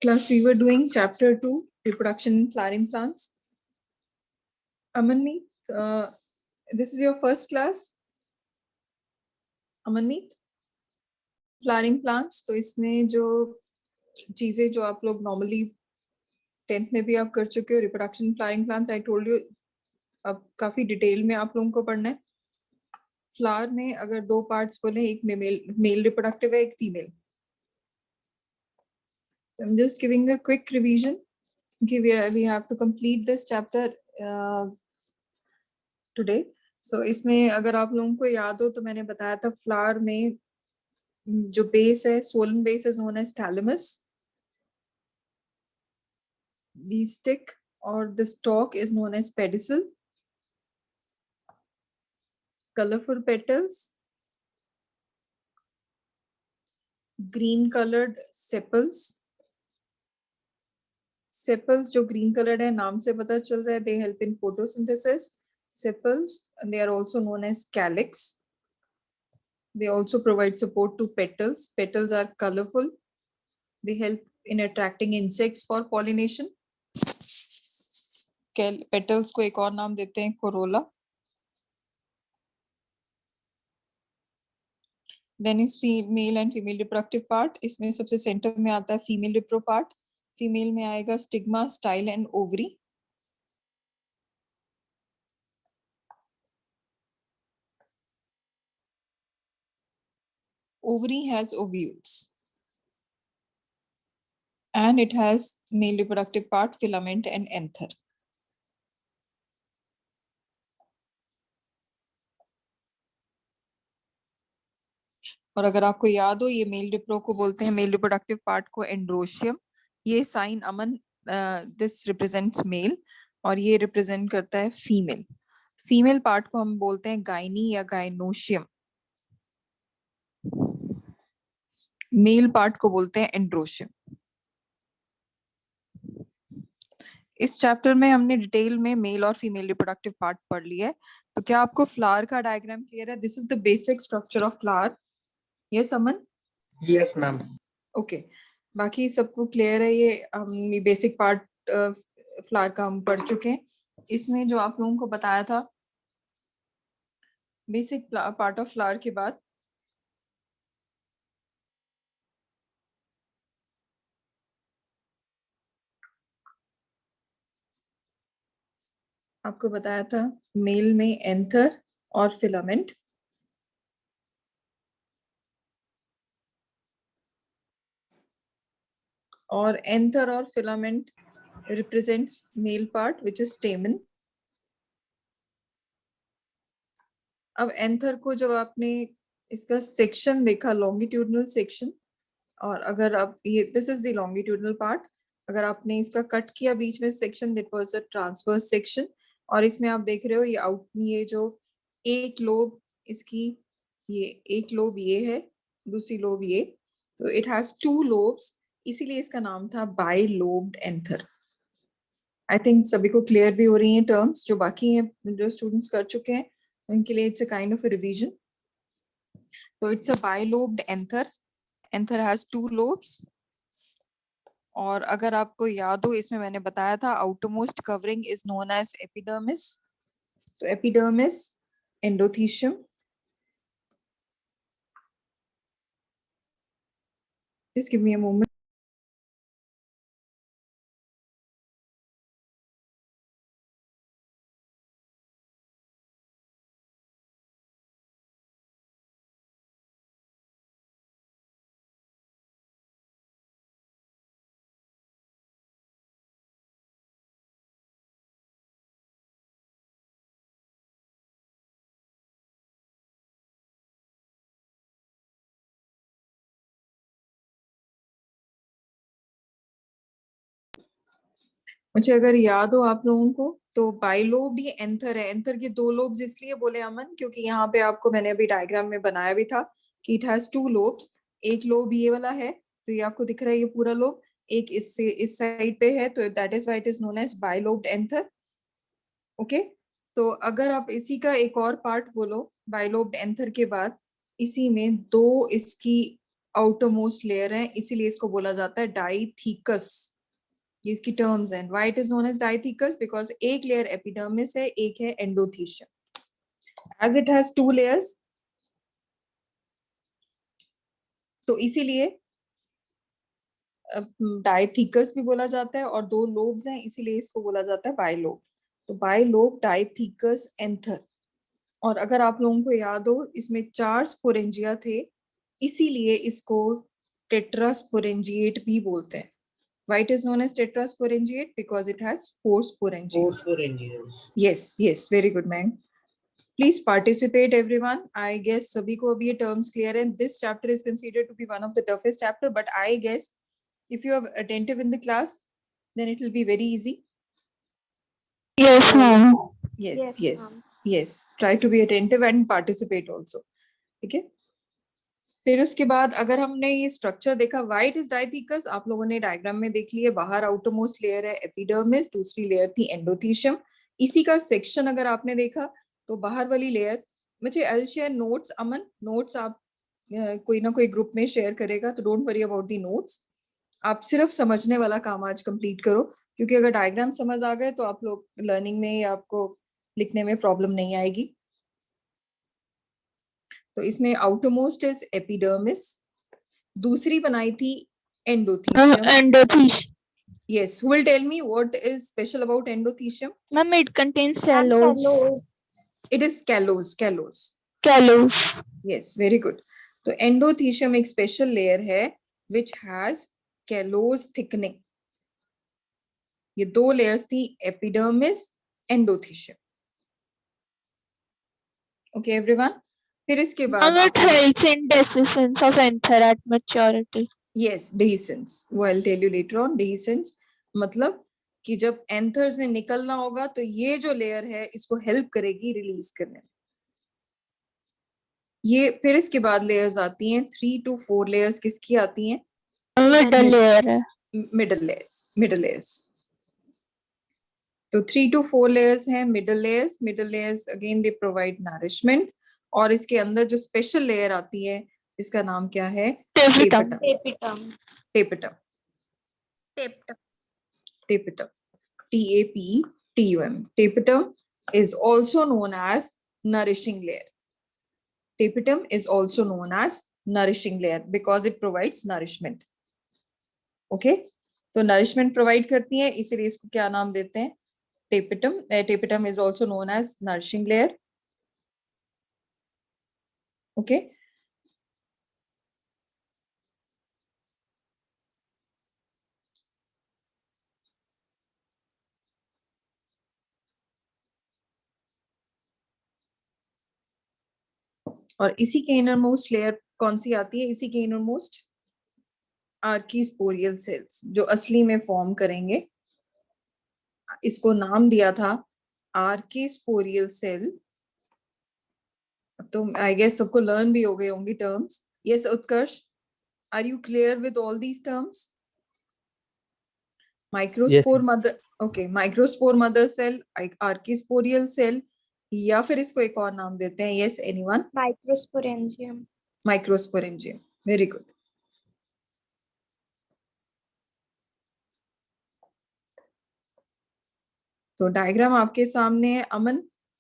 Class, we were doing chapter 2, reproduction in flowering plants. Amanmeet, this is your first class. Amanmeet, flowering plants. तो इसमें जो चीजें जो आप लोग normally 10th में भी आप कर चुके हो, reproduction flowering plants, I told you, अब काफी डिटेल में आप लोगों को पढ़ना है. फ्लावर में अगर दो पार्ट्स बोले, एक मेल रिप्रोडक्टिव है, एक female. I'm just giving a quick revision. Okay, we have to complete this chapter today. So इसमें अगर आप लोगों को याद हो तो मैंने बताया था फ्लावर में जो बेस है, swollen base is known as thalamus. The stick or the stalk is known as pedicel. Colorful petals, green colored sepals. Sepals जो green colored है, नाम से पता चल रहा है, they help in photosynthesis. Sepals, and they are also known as calyx. They also provide support to petals. Petals are colorful. They help in attracting insects for pollination. Petals को एक और नाम देते हैं corolla. Then is male and female reproductive part. इसमें सबसे center में आता है female repro part. Female में आएगा stigma, style and ovary. Ovary has ovules. And it has male reproductive part, filament and anther. और अगर आपको याद हो, ये मेल रिप्रो को बोलते हैं, मेल रिप्रोडक्टिव पार्ट को एंड्रोशियम. ये साइन अमन, दिस रिप्रेजेंट्स मेल और ये रिप्रेजेंट करता है फीमेल. फीमेल पार्ट को हम बोलते हैं गाइनी या गाइनोशियम. मेल पार्ट को बोलते हैं एंड्रोशियम. इस चैप्टर में हमने डिटेल में मेल और फीमेल रिप्रोडक्टिव पार्ट पढ़ लिया है. तो क्या आपको फ्लावर का डायग्राम क्लियर है? This is the basic structure of flower. Yes Aman? Yes ma'am. Okay, बाकी सबको क्लियर है? ये हम बेसिक पार्ट फ्लावर का हम पढ़ चुके हैं. इसमें जो आप लोगों को बताया था बेसिक पार्ट ऑफ फ्लावर के बाद आपको बताया था मेल में एंथर और फिलामेंट. और एंथर और filament represents male part which is स्टेमन. अब एंथर को जब आपने इसका सेक्शन देखा, लॉन्गिट्यूडनल सेक्शन, और अगर आप ये this is the longitudinal part, अगर आपने इसका कट किया बीच में section, that was a transverse section. और इसमें आप देख रहे हो ये आउट, ये जो एक लोब इसकी, ये एक लोब ये है, दूसरी लोब ये, तो इट हैज टू लोब्स, इसीलिए इसका नाम था by lobed anther. I think सभी को क्लियर भी हो रही हैं टर्म्स. जो बाकी हैं, जो स्टूडेंट्स कर चुके हैं, उनके लिए it's a kind of a revision. तो it's a bilobed anther. Anther has two lobes. और अगर आपको याद हो, इसमें मैंने बताया था outermost covering is known as epidermis. तो epidermis, endothecium. Just give me a moment. मुझे अगर याद हो आप लोगों को, तो बाइलोब्ड ये एंथर है. एंथर के दो लोब्स इसलिए बोले अमन, क्योंकि यहाँ पे आपको मैंने अभी डायग्राम में बनाया भी था कि इट हैज टू लोब्स. एक लोब ये वाला है, तो ये आपको दिख रहा है, ये पूरा लोब. एक इससे इस साइड पे है, तो that is why it is known as bilobed anther. Okay, तो अगर आप इसी का एक और पार्ट बोलो बाइलोब्ड एंथर के बाद, इसी में दो इसकी आउटरमोस्ट लेयर है, इसीलिए इसको बोला जाता है डाइथीकस। ये इसकी टर्म्स हैं। Why it is known as dithecous? Because एक लेयर एपिडर्मिस है, एक है endothecium. As it has two layers, तो इसीलिए डाइथीकस भी बोला जाता है, और दो लोब्स हैं इसीलिए इसको बोला जाता है बाइलोब। तो बाइलोब डाइथीकस एंथर। और अगर आप लोगों को याद हो, इसमें 4 स्पोरेंजिया थे, इसीलिए इसको टेट्रास्पोरेंजिएट भी बोलते हैं। Why it is known as tetrasporangiate? Because it has 4 sporangia. 4 sporangias. Yes, yes, very good, man. Please participate, everyone. I guess sabhi ko abhi ye terms clear, and this chapter is considered to be one of the toughest chapter. But I guess if you are attentive in the class, then it will be very easy. Yes, ma'am. Yes, Yes, yes, yes. Try to be attentive and participate also. Okay. फिर उसके बाद अगर हमने ये structure देखा, white is dithecous, आप लोगों ने डायग्राम में देख लिया। बाहर आउटरमोस्ट लेयर है एपिडर्मिस, दूसरी लेयर थी एंडोथीशियम। इसी का सेक्शन अगर आपने देखा तो बाहर वाली लेयर, मुझे I share notes. Aman, notes आप कोई ना कोई ग्रुप में शेयर करेगा, तो don't worry about the notes. आप सिर्फ समझने वाला काम आज कंप्लीट करो, क्योंकि अगर डायग्राम समझ आ गए तो आप लोग लर्निंग में या आपको लिखने में प्रॉब्लम नहीं आएगी। तो इसमें आउटरमोस्ट इज एपिडर्मिस, दूसरी बनाई थी endothecium. Endothelium. Yes, who will tell me what is special about endothelium? Ma'am, it contains cellulose. It is callose, callose. Cellulose. Yes, very good. तो एंडोथीशियम एक स्पेशल लेयर है which has callose thickening. ये दो layers थी, epidermis, endothecium. Okay everyone. फिर इसके बाद Ma'am, it helps in dehiscence of anther at maturity. Yes, dehiscence, वो I'll tell you later on. dehiscence मतलब कि जब एंथर से निकलना होगा तो ये जो लेयर है इसको हेल्प करेगी रिलीज करने में। ये फिर इसके बाद लेयर्स आती हैं, 3 to 4 लेयर्स किसकी आती हैं? Middle layer है। Middle layers, middle layers. तो 3 to 4 लेयर्स हैं middle layers. Middle layers again they provide nourishment, और इसके अंदर जो स्पेशल लेयर आती है इसका नाम क्या है? Tapetum. Tapetum. Tapetum, Tapetum. Tapetum, TAPTUM. Tapetum is also known as nourishing layer. Tapetum is also known as nourishing layer because it provides nourishment. Okay, तो nourishment provide करती है, इसीलिए इसको क्या नाम देते हैं? Tapetum. Tapetum is also known as nourishing layer. Okay. और इसी के इनर मोस्ट लेयर कौन सी आती है? इसी के इनर मोस्ट आर्कीस्पोरियल सेल्स, जो असली में फॉर्म करेंगे। इसको नाम दिया था आर्कीस्पोरियल सेल। तो आई गेस सबको लर्न भी हो गए होंगी terms. Yes Utkarsh, are you clear with all these terms? Microspore mother, okay, microspore mother cell, archesporial cell, या फिर इसको एक और नाम देते हैं। Yes anyone? Microsporangium. Microsporangium, very good. तो डायग्राम आपके सामने है। अमन,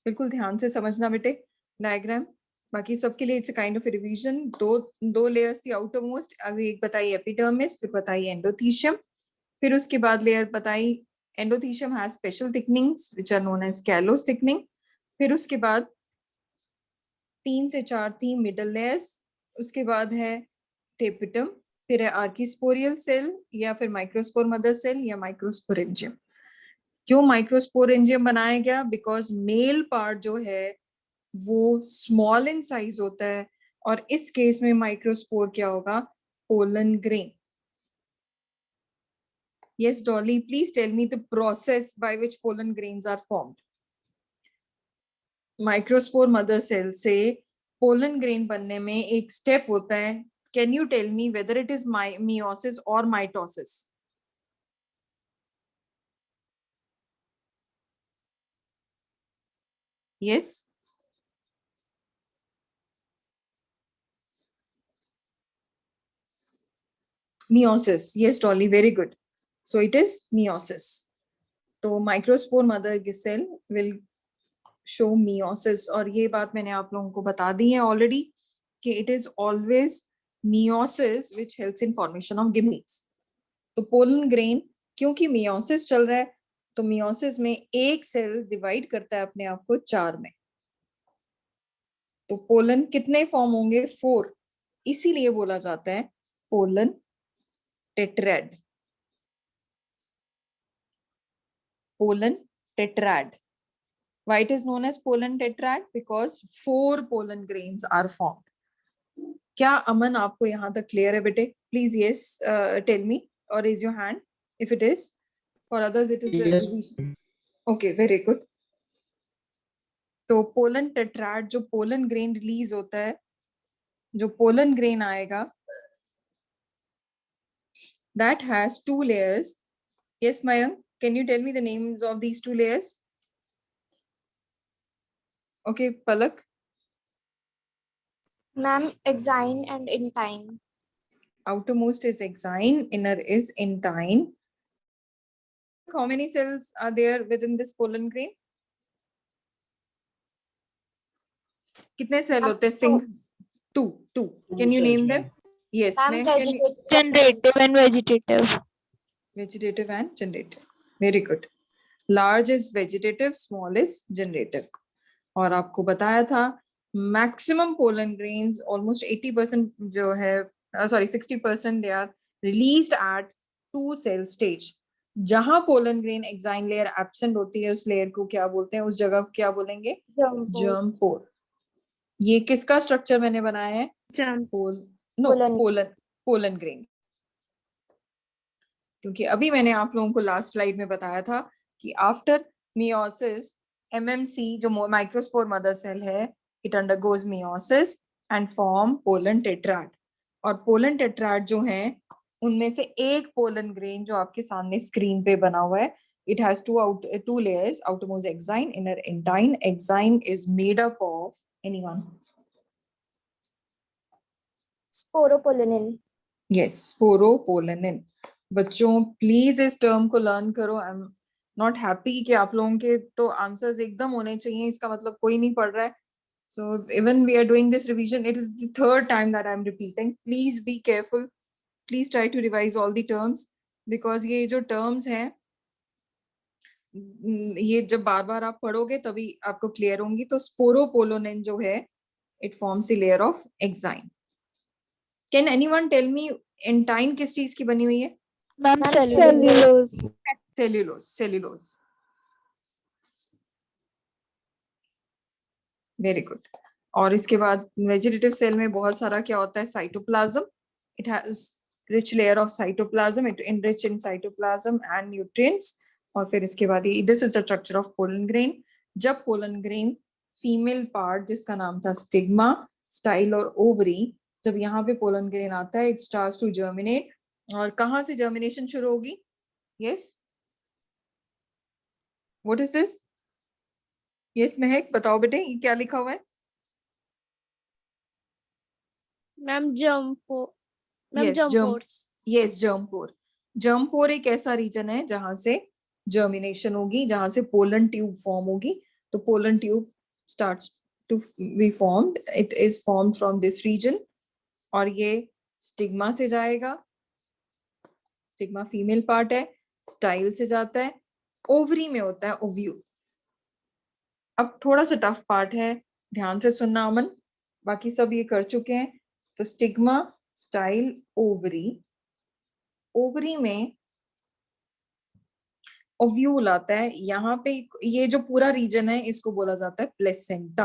बिल्कुल ध्यान से समझना बेटे डायग्राम। बाकी सबके लिए इट्स काइंड ऑफ रिवीजन। दो लेयर्स थी आउटर मोस्ट, अभी एक बताई एपिडर्मिस, फिर बताई एंडोथीशियम, फिर उसके बाद लेयर बताई endothecium has special thickenings which are known as callose thickening. फिर उसके बाद 3 से 4 थी मिडल लेयर्स, उसके बाद है टेपिटम, फिर है आर्कीस्पोरियल सेल या फिर माइक्रोस्पोर मदर सेल या माइक्रोस्पोरेंजियम। क्यों माइक्रोस्पोरेंजियम बनाया गया? बिकॉज मेल पार्ट जो है वो स्मॉल इन साइज होता है, और इस केस में माइक्रोस्पोर क्या होगा? Pollen grain. Yes Dolly, please tell me the process by which pollen grains are formed. Microspore mother cell से पोलन ग्रेन बनने में एक स्टेप होता है। Can you tell me whether it is meiosis और mitosis? Yes, meiosis. Yes, Dolly, very good. So it is meiosis. तो microspore mother cell will show meiosis, और ये बात मैंने आप लोगों को बता दी है ऑलरेडी कि it is always meiosis which helps in formation of gametes. तो पोलन ग्रेन क्योंकि meiosis चल रहा है, तो meiosis में एक सेल डिवाइड करता है अपने आप को 4 में, तो पोलन कितने फॉर्म होंगे? 4, इसीलिए बोला जाता है pollen tetrad. Pollen tetrad. Why it is known as pollen tetrad? Because 4 pollen grains are formed. क्या अमन आपको यहाँ तक क्लियर है बेटे? Please yes, tell me or raise your hand if it is. For others it is a revision. Okay, very good. तो pollen tetrad जो pollen grain release होता है, जो pollen grain आएगा, that has 2 layers. Yes, Mayank, can you tell me the names of these 2 layers? Okay, Palak. Ma'am, exine and intine. Outermost is exine, inner is intine. How many cells are there within this pollen grain? कितने cell होते हैं? Two. Can you name them? Yes. Ma'am, Generative and vegetative. Vegetative and generative. Very good. Large is vegetative, small is generative. और आपको बताया था maximum pollen grains almost 80% जो है, sorry 60% they are released at 2 cell stage. जहां pollen grain exine layer absent होती है, उस layer को क्या बोलते हैं? उस जगह को क्या बोलेंगे? Germ pore. ये किसका स्ट्रक्चर मैंने बनाया है? Pollen grain. क्योंकि अभी मैंने आप लोगों को लास्ट स्लाइड में बताया था कि आफ्टर मियोसिस MMC जो माइक्रोस्पोर मदर सेल है, it undergoes meiosis and form pollen tetrad. और पोलन टेट्राड जो है उनमें से एक पोलन ग्रेन जो आपके सामने स्क्रीन पे बना हुआ है, it has two layers, outermost exine, inner intine. Exine is made up of anyone? Sporopollenin. Yes, sporopollenin. बच्चों प्लीज इस टर्म को लर्न करो. आई एम नॉट हैप्पी कि आप लोगों के तो आंसर्स एकदम होने चाहिए, इसका मतलब कोई नहीं पढ़ रहा है. So even we are doing this revision, it is the 3rd time that I am repeating. Please be careful. Please try to revise all the terms, because ये जो terms हैं ये जब बार बार आप पढ़ोगे तभी आपको क्लियर होंगी. तो sporopollenin जो है, it forms the layer of exine. Can anyone tell me intine किस चीज की बनी हुई है? Ma'am, Cellulose. Very good. और इसके बाद वेजिटेटिव सेल में बहुत सारा क्या होता है? Cytoplasm. It has rich layer of cytoplasm. It enrich in cytoplasm and nutrients. और फिर इसके बाद this is the structure of pollen grain. जब pollen grain फीमेल पार्ट जिसका नाम था स्टिग्मा, स्टाइल और ओवरी, जब यहाँ पे पोलन ग्रेन आता है, it starts to germinate. और कहाँ से जर्मिनेशन शुरू होगी? Yes. What is this? Yes, महक बताओ बेटे, ये क्या लिखा हुआ है? Ma'am, germ pore. Yes, germ pore. Germ pore एक ऐसा रीजन है जहां से जर्मिनेशन होगी, जहां से पोलन ट्यूब फॉर्म होगी. तो pollen tube starts to be formed. It is formed from this region. और ये स्टिग्मा से जाएगा. स्टिग्मा फीमेल पार्ट है. स्टाइल से जाता है, ओवरी में होता है ओव्यूल. अब थोड़ा सा टफ पार्ट है, ध्यान से सुनना अमन, बाकी सब ये कर चुके हैं. तो स्टिग्मा, स्टाइल, ओवरी. ओवरी में ओव्यूल आता है. यहाँ पे ये जो पूरा रीजन है इसको बोला जाता है प्लेसेंटा.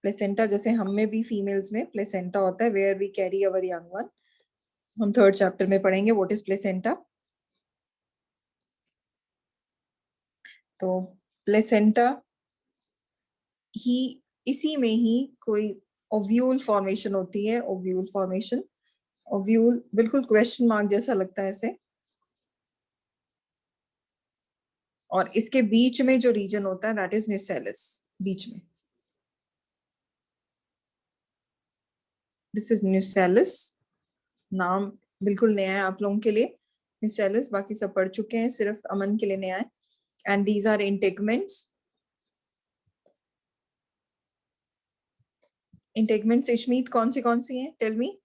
प्लेसेंटा जैसे हम में भी फीमेल्स में प्लेसेंटा होता है, where we carry our young one. हम 3rd चैप्टर में पढ़ेंगे व्हाट इज प्लेसेंटा. तो प्लेसेंटा ही, इसी में ही कोई ओव्यूल फॉर्मेशन होती है. ओव्यूल फॉर्मेशन, ओव्यूल बिल्कुल क्वेश्चन मार्क जैसा लगता है ऐसे. और इसके बीच में जो रीजन होता है दैट इज न्यूसेलिस. बीच में दिस इज न्यूसेलिस. नाम बिल्कुल नया है आप लोगों के लिए मिसेलिस, बाकी सब पढ़ चुके हैं, सिर्फ अमन के लिए नया है। And these are integuments. Integuments Ishmeet कौन सी हैं, tell me.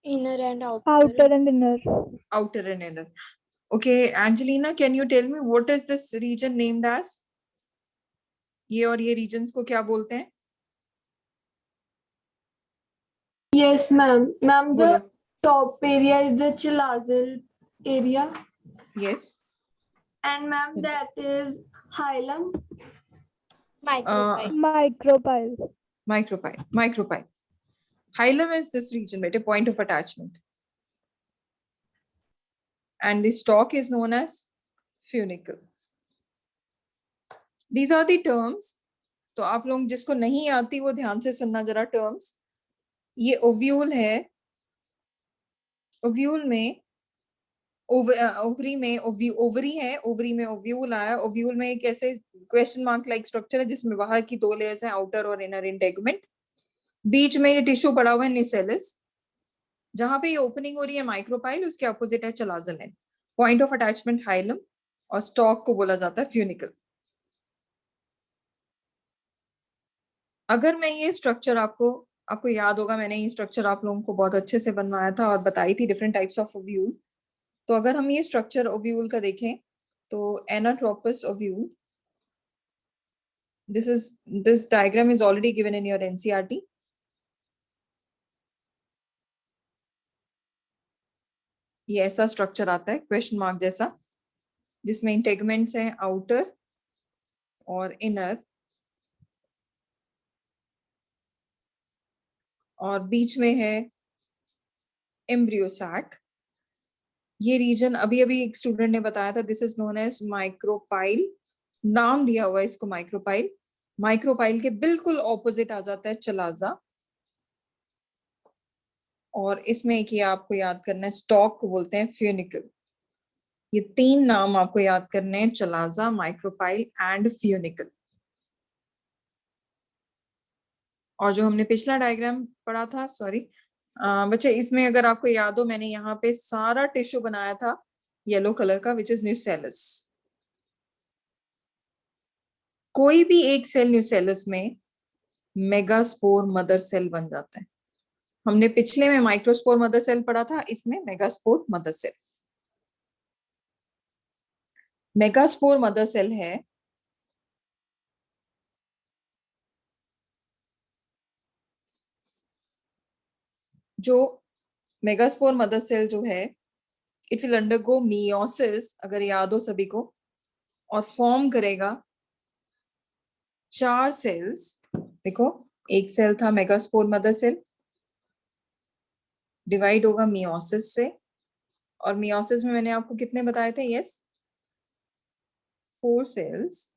Inner and outer. Outer and inner. Outer and inner. Okay, Angelina, can you tell me what is this region named as? ये और ये regions को क्या बोलते हैं? Yes, ma'am. Ma'am, बोलो। the top area is the Chilazil area, Yes. and ma'am, that is hilum. Micropyle. Micropyle. Micropyle. Hilum is this region, beta, point of attachment. And the stalk is known as funicle. These are the terms. तो आप लोग जिसको नहीं आती वो ध्यान से सुनना जरा terms. ये ओव्यूल है, ओव्यूल में ओवरी में ओवरी है, ओवरी में ओव्यूल आया। ओव्यूल में एक ऐसे क्वेश्चन मार्क लाइक स्ट्रक्चर है जिसमें बाहर की 2 लेयर्स हैं, आउटर और इनर इंटेगमेंट। बीच में ये टिश्यू पड़ा हुआ है निसेलिस। जहां पे ये ओपनिंग हो रही है माइक्रोपाइल, उसके अपोजिट है chalazal end. Point of attachment hilum और स्टॉक को बोला जाता है फ्यूनिकल। अगर मैं ये स्ट्रक्चर आपको याद होगा, मैंने ये स्ट्रक्चर आप लोगों को बहुत अच्छे से बनवाया था और बताई थी डिफरेंट टाइप्स ऑफ ओव्यूल। तो अगर हम ये स्ट्रक्चर ओव्यूल का देखें तो anatropous ovule, this diagram is already given in your NCERT. ये ऐसा स्ट्रक्चर आता है क्वेश्चन मार्क जैसा, जिसमें इंटेगमेंट्स हैं आउटर और इनर, और बीच में है एम्ब्रियो सैक। ये रीजन अभी अभी एक स्टूडेंट ने बताया था, this is known as micropyle. नाम दिया हुआ है इसको माइक्रोपाइल। माइक्रोपाइल के बिल्कुल ऑपोजिट आ जाता है चलाजा, और इसमें एक ये आपको याद करना है, स्टॉक को बोलते हैं फ्यूनिकल। ये 3 नाम आपको याद करने हैं, चलाजा, माइक्रोपाइल एंड फ्यूनिकल। और जो हमने पिछला डायग्राम पढ़ा था, सॉरी बच्चे, इसमें अगर आपको याद हो, मैंने यहाँ पे सारा टिश्यू बनाया था येलो कलर का, विच इज न्यूसेलस। कोई भी एक सेल न्यूसेलस में मेगास्पोर मदर सेल बन जाता है। हमने पिछले में माइक्रोस्पोर मदर सेल पढ़ा था, इसमें megaspore mother cell. Megaspore mother cell है जो मेगास्पोर मदर सेल जो है, इट विल अंडरगो मियोसिस, अगर याद हो सभी को, और फॉर्म करेगा 4 सेल्स। देखो, एक सेल था मेगास्पोर मदर सेल, डिवाइड होगा मियोसिस से, और मियोसिस में मैंने आपको कितने बताए थे? Yes, 4 cells.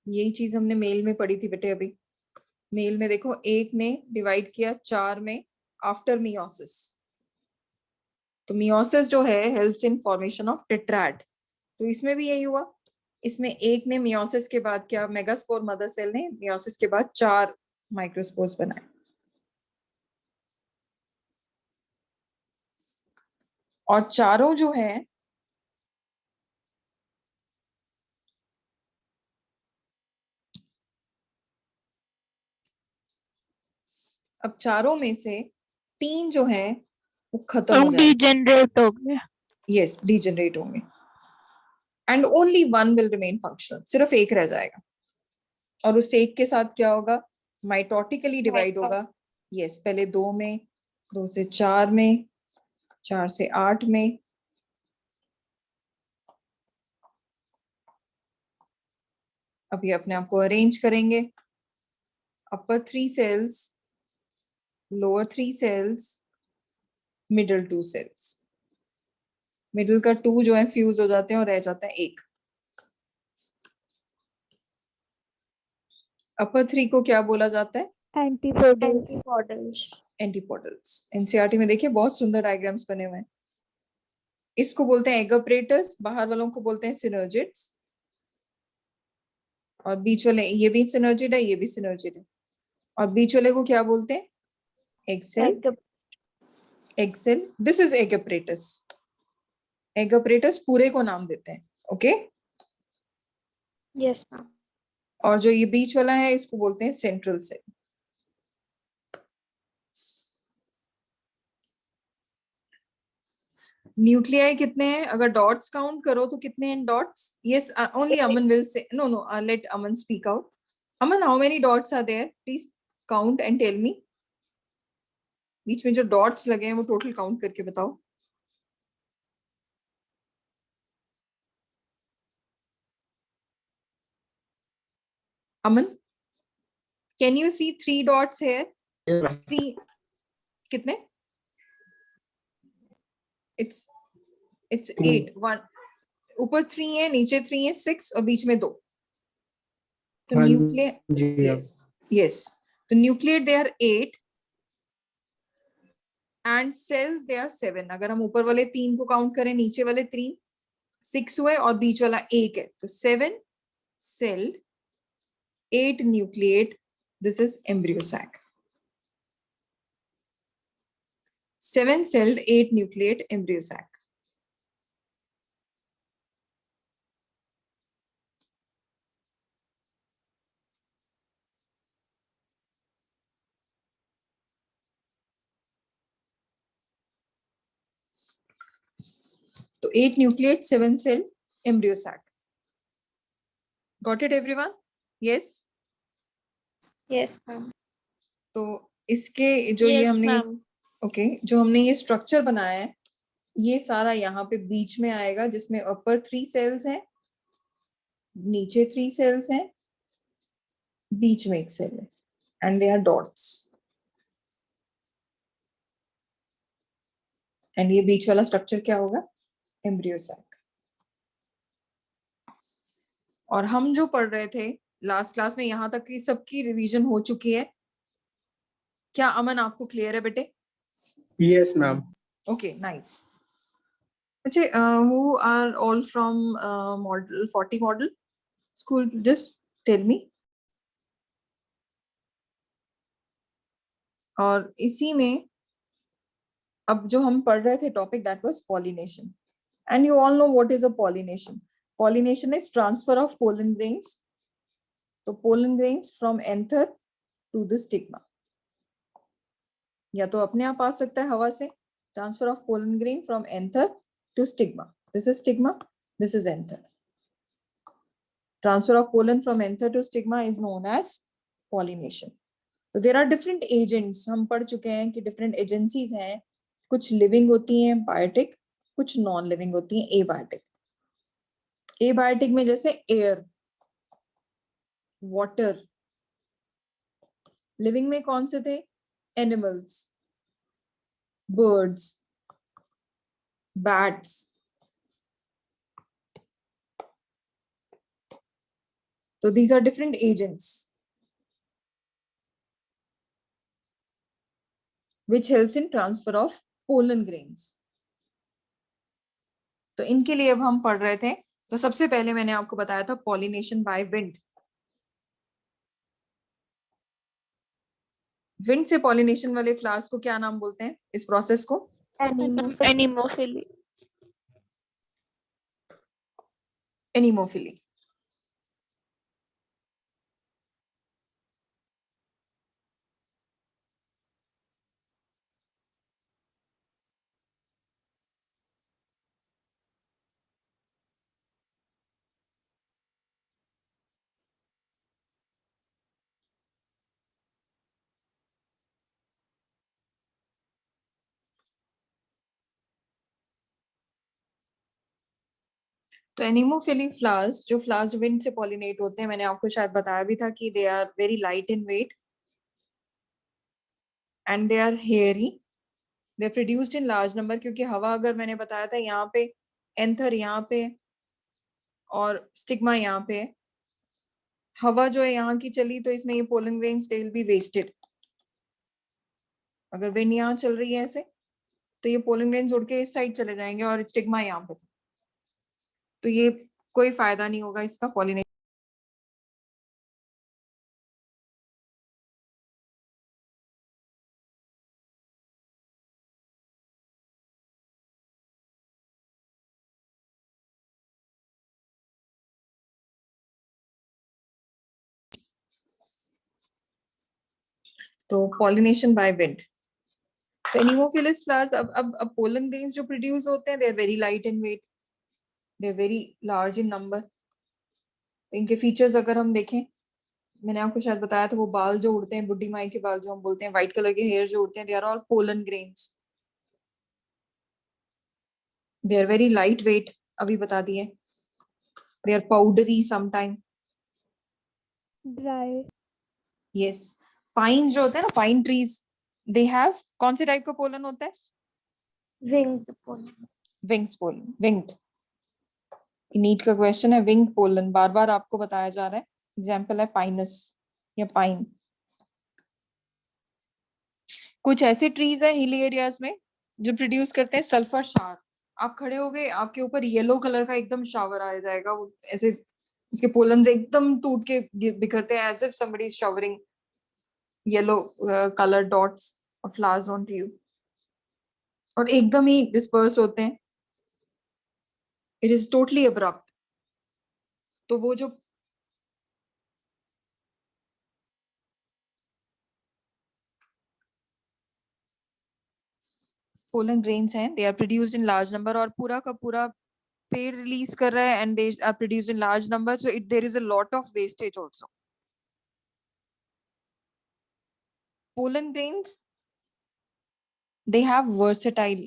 यही चीज हमने मेल में पढ़ी थी बेटे अभी। मेल में देखो, एक ने डिवाइड किया 4 में आफ्टर मियोसिस। तो मियोसिस जो है helps in formation of tetrad. तो इसमें भी यही हुआ, इसमें एक ने मियोसिस के बाद क्या, मेगास्पोर मदर सेल ने मियोसिस के बाद 4 माइक्रोस्पोर्स बनाए। और चारों जो है अब चारों में से 3 जो है वो खत्म हो जाएंगे। डीजेनरेट हो गए। यस, डीजेनरेट होंगे। And only 1 will remain functional, सिर्फ एक रह जाएगा। और उस एक के साथ क्या होगा? माइटोटिकली डिवाइड होगा। यस, पहले 2 में, 2 से 4 में, 4 से 8 में। अभी अपने आप को अरेंज करेंगे। Upper 3 cells, lower 3 cells, middle 2 cells. Middle का 2 जो है फ्यूज हो जाते हैं और रह जाता है 1। अपर 3 को क्या बोला जाता है? एंटीपोडल्स। एंटीपोडल्स। एनसीईआरटी में देखिए बहुत सुंदर डायग्राम्स बने हुए हैं। इसको बोलते हैं एगोप्रेटस, बाहर वालों को बोलते हैं सिनर्जिड्स, और बीच वाले, ये भी सिनर्जिड है, ये भी सिनर्जिड है, और बीच वाले को क्या बोलते हैं? Egg cell. Egg cell, this is egg apparatus. Egg apparatus पूरे को नाम देते हैं, ओके। Yes, ma'am. और जो ये बीच वाला है इसको बोलते हैं सेंट्रल सेल। न्यूक्लियाई कितने हैं? अगर डॉट्स काउंट करो तो कितने हैं dots? Yes, only Aman will say, no no, let Aman speak out. Aman, how many dots are there? Please count and tell me. बीच में जो डॉट्स लगे हैं वो टोटल काउंट करके बताओ। Aman, can you see 3 dots here? 3 कितने? इट्स 8। 1 ऊपर 3 है, नीचे 3 है, 6 और बीच में 2। तो न्यूक्लियर, यस यस, तो nuclear they are 8 and cells they are 7। अगर हम ऊपर वाले 3 को काउंट करें, नीचे वाले 3 6 हुए और बीच वाला 1 है, तो 7 cell, 8 nucleate. This is embryo sac. 7 celled 8 nucleate embryo sac. So 8 nucleate, 7 cell embryo sac. Got it everyone? Yes. Yes, ma'am. तो इसके जो ये Yes, हमने ma'am. ओके जो हमने ये स्ट्रक्चर बनाया है, ये सारा यहाँ पे बीच में आएगा, जिसमें ऊपर 3 सेल्स हैं, नीचे 3 सेल्स हैं, बीच में 1 सेल है, एंड दे आर डॉट्स। एंड ये बीच वाला स्ट्रक्चर क्या होगा? Embryo sac. और हम जो पढ़ रहे थे लास्ट क्लास में, यहाँ तक की सबकी रिवीजन हो चुकी है क्या? अमन, आपको क्लियर है बेटे? Yes, ma'am. Okay, nice. अच्छा, who are all from model 40 model school? Just tell me. और इसी में अब जो हम पढ़ रहे थे topic, that was pollination, and you all know what is a pollination. Pollination is transfer of pollen grains. तो pollen grains from anther to the stigma, या तो अपने आप आ सकता है हवा से। Transfer of pollen grain from anther to stigma, this is stigma, this is anther. Transfer of pollen from anther to stigma is known as pollination. तो there are different agents, हम पढ़ चुके हैं कि different agencies हैं, कुछ living होती हैं biotic, कुछ non living होती हैं abiotic. Abiotic में जैसे air, water. living में कौन से थे? animals, birds, bats. So these are different agents which helps in transfer of pollen grains. तो इनके लिए अब हम पढ़ रहे थे। तो सबसे पहले मैंने आपको बताया था पॉलिनेशन बाय विंड। विंड से पॉलिनेशन वाले फ्लावर्स को क्या नाम बोलते हैं इस प्रोसेस को? Anemophily. एनीमोफिली। तो एनीमोफिली फ्लावर्स, जो फ्लावर्स विंड से पॉलिनेट होते हैं, मैंने आपको शायद बताया भी था कि they are very light in weight and they are hairy. They are produced in large number, क्योंकि हवा, अगर मैंने बताया था यहाँ पे एंथर यहाँ पे और स्टिग्मा यहाँ पे, हवा जो है यहाँ की चली तो इसमें ये pollen grains they will be wasted. अगर विंड यहाँ चल रही है ऐसे तो ये पोलन ग्रेन्स उड़ के इस साइड चले जाएंगे और स्टिग्मा यहाँ पे, तो ये कोई फायदा नहीं होगा इसका पॉलिनेशन। तो पॉलिनेशन बाय विंड। तो एनिमोफिलस फ्लावर्स, अब पोलन ग्रेन्स जो प्रोड्यूस होते हैं, they are very light in weight, they are very large in number. इनके फीचर्स अगर हम देखें, मैंने आपको शायद बताया था, वो बाल जो उड़ते हैं, बुड्ढी माई के बाल जो हम बोलते हैं, व्हाइट कलर के हेयर जो उड़ते हैं, they are all pollen grains. They are very light weight, अभी बता दिए। They are powdery sometime. Dry. Yes, pine जो होते हैं ना, पाइन ट्रीज, दे हैव कौन से टाइप का पोलन होता है? Winged pollen. Wings pollen, winged. NEET का क्वेश्चन है, विंग पोलन, बार बार आपको बताया जा रहा है। एग्जाम्पल है पाइनस या पाइन। कुछ ऐसे ट्रीज है हिली एरियाज में जो प्रोड्यूस करते हैं सल्फर शावर। आप खड़े हो गए, आपके ऊपर येलो कलर का एकदम शावर आ जाएगा, वो ऐसे उसके पोलन एकदम टूट के बिखरते हैं, as if somebody is showering yellow colour dots और फ्लावर्स ऑन टू यू, और एकदम ही डिस्पर्स होते हैं। It is totally abrupt. तो वो जो पोलन ग्रेन्स हैं, they are produced in large number, और पूरा का पूरा पेड़ रिलीज कर रहा है, and they are produced in large number, so it there is a lot of wastage also. Pollen grains, they have versatile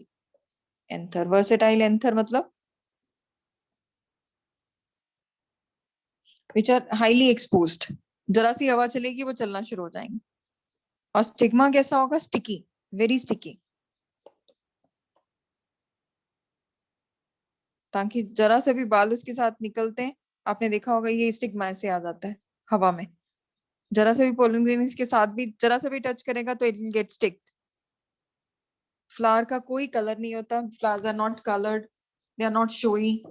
anther. Versatile anther मतलब which are highly exposed. जरा सी हवा चलेगी वो चलना शुरू हो जाएंगे। और स्टिग्मा कैसा होगा? स्टिकी, वेरी स्टिकी, ताकि जरा से भी बाल उसके साथ निकलते हैं, आपने देखा होगा ये स्टिग्मा से आ जाता है हवा में। जरा से भी पोलन ग्रेन इसके साथ भी जरा से भी टच करेगा तो it will get stick. Flower का कोई कलर नहीं होता, flowers are not coloured, they are not showy.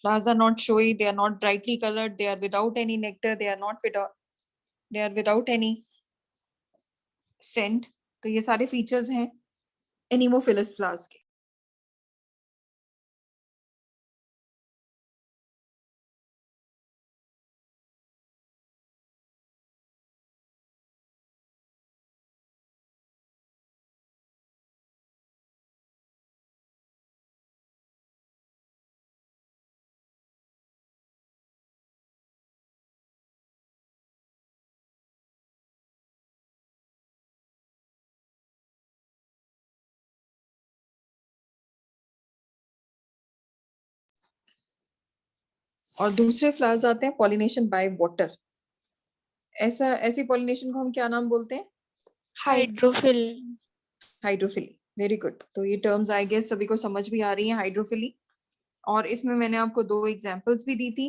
Flowers are not showy, they are not brightly colored, they are without any nectar, they are not they are without any scent. तो ये सारे features हैं anemophilous flowers के। और दूसरे flowers आते हैं pollination by water. ऐसी पॉलिनेशन को हम क्या नाम बोलते हैं? हाइड्रोफिल। हाइड्रोफिली। Very good. तो ये टर्म्स आई गेस सभी को समझ भी आ रही है, हाइड्रोफिली। और इसमें मैंने आपको 2 एग्जांपल्स भी दी थी,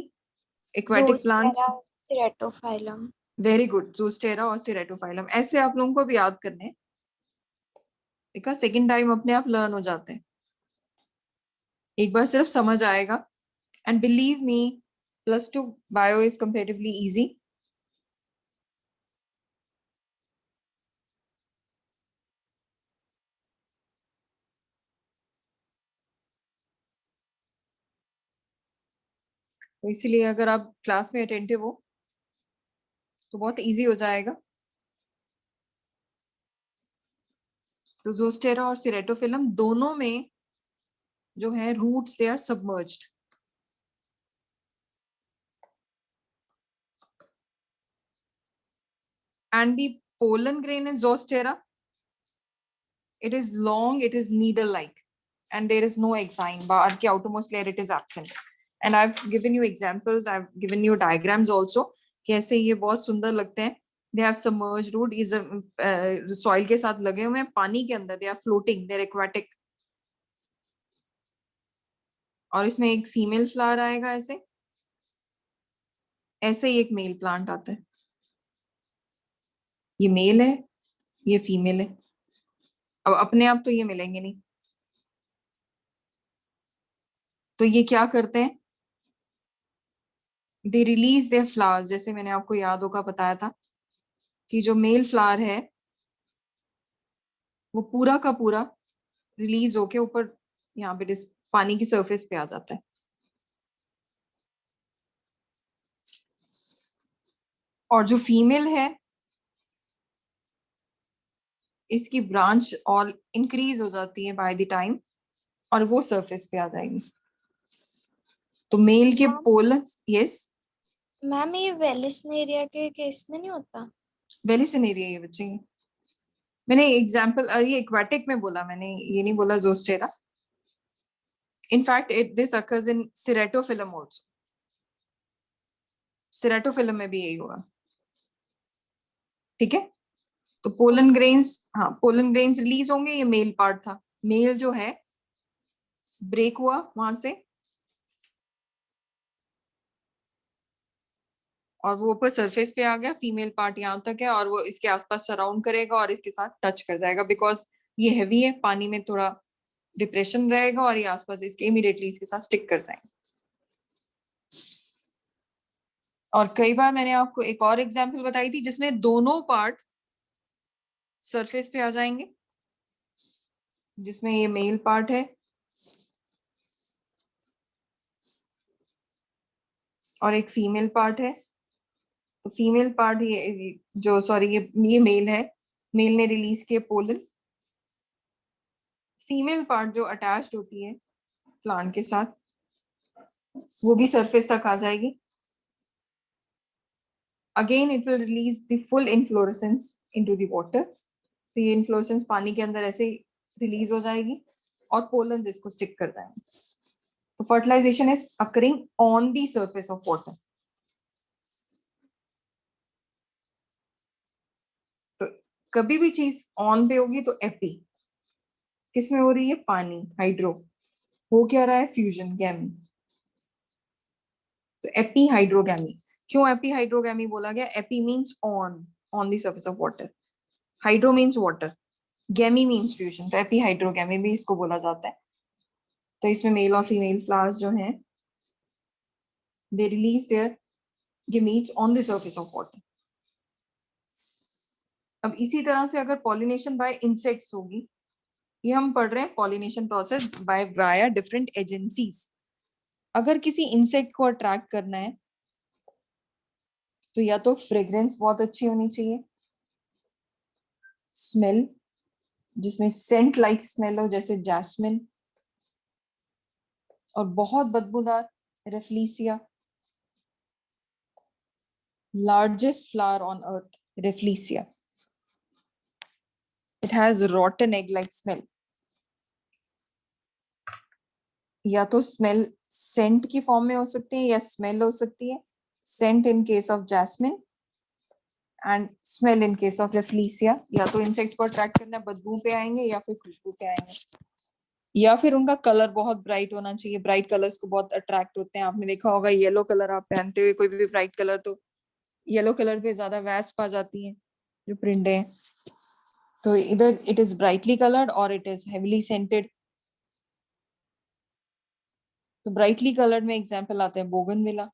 aquatic plants. Zostera, Ceratophyllum. Very good, Zostera और सिरेटोफाइलम, ऐसे आप लोगों को भी याद करने हैं। देखा, सेकंड टाइम अपने आप लर्न हो जाते हैं, एक बार सिर्फ समझ आएगा। And believe me, +2 bio is comparatively easy. तो इसीलिए अगर आप क्लास में अटेंटिव हो तो बहुत इजी हो जाएगा। तो ज़ोस्टेरा और सिरेटोफिलम दोनों में जो है roots, they are submerged. And the pollen grain in Zostera, it is long, it is needle-like, and there is no exine. Bar के outermost layer it is absent. And I've given you examples, I've given you diagrams also, कैसे ये बहुत सुंदर लगते हैं। They have submerged root, is soil के साथ लगे हुए हैं पानी के अंदर, they are floating, they are aquatic. और इसमें एक फीमेल फ्लावर आएगा ऐसे, ऐसे ही एक मेल प्लांट आता है। ये मेल है, ये फीमेल है। अब अपने आप तो ये मिलेंगे नहीं, तो ये क्या करते हैं, दे रिलीज देयर फ्लावर्स। जैसे मैंने आपको याद होगा बताया था कि जो मेल फ्लावर है वो पूरा का पूरा रिलीज होके ऊपर यहाँ पे पानी की सरफेस पे आ जाता है। और जो फीमेल है इसकी ब्रांच और इंक्रीज हो जाती है बाय द टाइम, और वो सरफेस पे आ जाएगी। तो मेल के Ma'am? पोलन, यस मैम ये वेलिस्नेरिया के केस में नहीं होता? वेलिसिनेरिया ये बच्चे, मैंने एग्जांपल ये एक्वाटिक में बोला, मैंने ये नहीं बोला Zostera. In fact it this occurs in Ceratophyllum also, Ceratophyllum में भी यही होगा। ठीक है, तो पोलन ग्रेन्स, हाँ पोलन ग्रेन्स रिलीज होंगे, ये मेल पार्ट था। मेल जो है ब्रेक हुआ वहां से और वो ऊपर सरफेस पे आ गया, फीमेल पार्ट यहाँ तक है और वो इसके आसपास सराउंड करेगा और इसके साथ टच कर जाएगा, बिकॉज ये हैवी है, पानी में थोड़ा डिप्रेशन रहेगा और ये आसपास इसके इमीडिएटली इसके साथ स्टिक कर जाएंगे। और कई बार मैंने आपको एक और एग्जांपल बताई थी जिसमें दोनों पार्ट सरफेस पे आ जाएंगे, जिसमें ये मेल पार्ट है और एक फीमेल पार्ट है। तो फीमेल पार्ट ये जो सॉरी ये मेल है, मेल ने रिलीज किए पोलन, फीमेल पार्ट जो अटैच्ड होती है प्लांट के साथ वो भी सरफेस तक आ जाएगी। Again it will release the full inflorescence into the water. तो ये इन्फ्लोरेसेंस पानी के अंदर ऐसे रिलीज हो जाएगी और पोलन इसको स्टिक कर जाएंगे। तो fertilisation is occurring on the surface of water. तो कभी भी चीज ऑन पे होगी तो एपी, किसमें हो रही है, पानी, हाइड्रो, हो क्या रहा है, फ्यूजन, गैमी। तो एपी हाइड्रोगैमी। क्यों एपी हाइड्रोगैमी बोला गया, AP means on the surface of water, hydro means water, गैमी means fusion, तो एपी हाइड्रोगैमी भी इसको बोला जाता है। तो इसमें मेल और फीमेल फ्लावर्स जो हैं they release there gametes on the surface of water. अब इसी तरह से अगर पॉलिनेशन बाय इंसेक्ट्स होगी, ये हम पढ़ रहे हैं pollination process by via different agencies. अगर किसी इंसेक्ट को अट्रैक्ट करना है तो या तो फ्रेग्रेंस बहुत अच्छी होनी चाहिए, स्मेल जिसमें सेंट लाइक स्मेल हो जैसे जैस्मिन, और बहुत बदबूदार Rafflesia, largest flower on earth Rafflesia, it has rotten egg like smell. या तो स्मेल सेंट की फॉर्म में हो सकती है या स्मेल हो सकती है, scent in case of jasmine and smell in case of Rafflesia. या तो इंसेक्ट्स को अट्रैक्ट करना बदबू पे आएंगे या फिर खुशबू पे आएंगे, या फिर उनका कलर बहुत ब्राइट होना चाहिए, ब्राइट कलर्स को बहुत अट्रैक्ट होते हैं। आपने देखा होगा येलो कलर आप पहनते हुए कोई भी ब्राइट कलर, तो येलो कलर पे ज्यादा वैस्प आ जाती है जो प्रिंट है। तो इधर इट इज ब्राइटली कलर्ड और इट इज हेवीली सेंटेड। तो ब्राइटली कलर्ड में एग्जांपल आते हैं बोगनविला,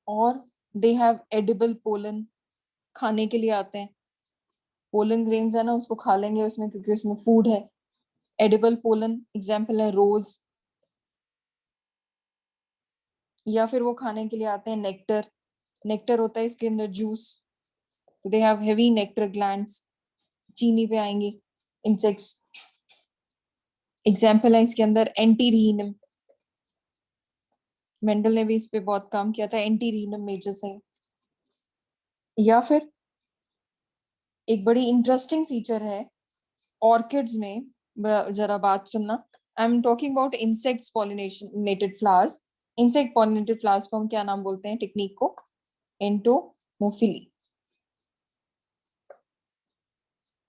और दे हैव एडिबल पोलन, खाने के लिए आते हैं। पोलन ग्रेन्स है ना, उसको खा लेंगे उसमें क्योंकि उसमें फूड है। एडिबल पोलन एग्जांपल है रोज, या फिर वो खाने के लिए आते हैं नेक्टर, नेक्टर होता है इसके अंदर जूस। तो they have heavy nectar glands, चीनी पे आएंगी इंसेक्ट्स। एग्जाम्पल है इसके अंदर एंटीरिहिनम, मेंडल ने भी इस पे बहुत काम किया था, एंटीरिहिनम मेजर से। या फिर एक बड़ी इंटरेस्टिंग फीचर है ऑर्किड्स में, जरा बात सुनना, I am talking about insects pollinated flowers. Insect pollinated flowers को हम क्या नाम बोलते हैं टेक्निक को, एंटोमोफिली।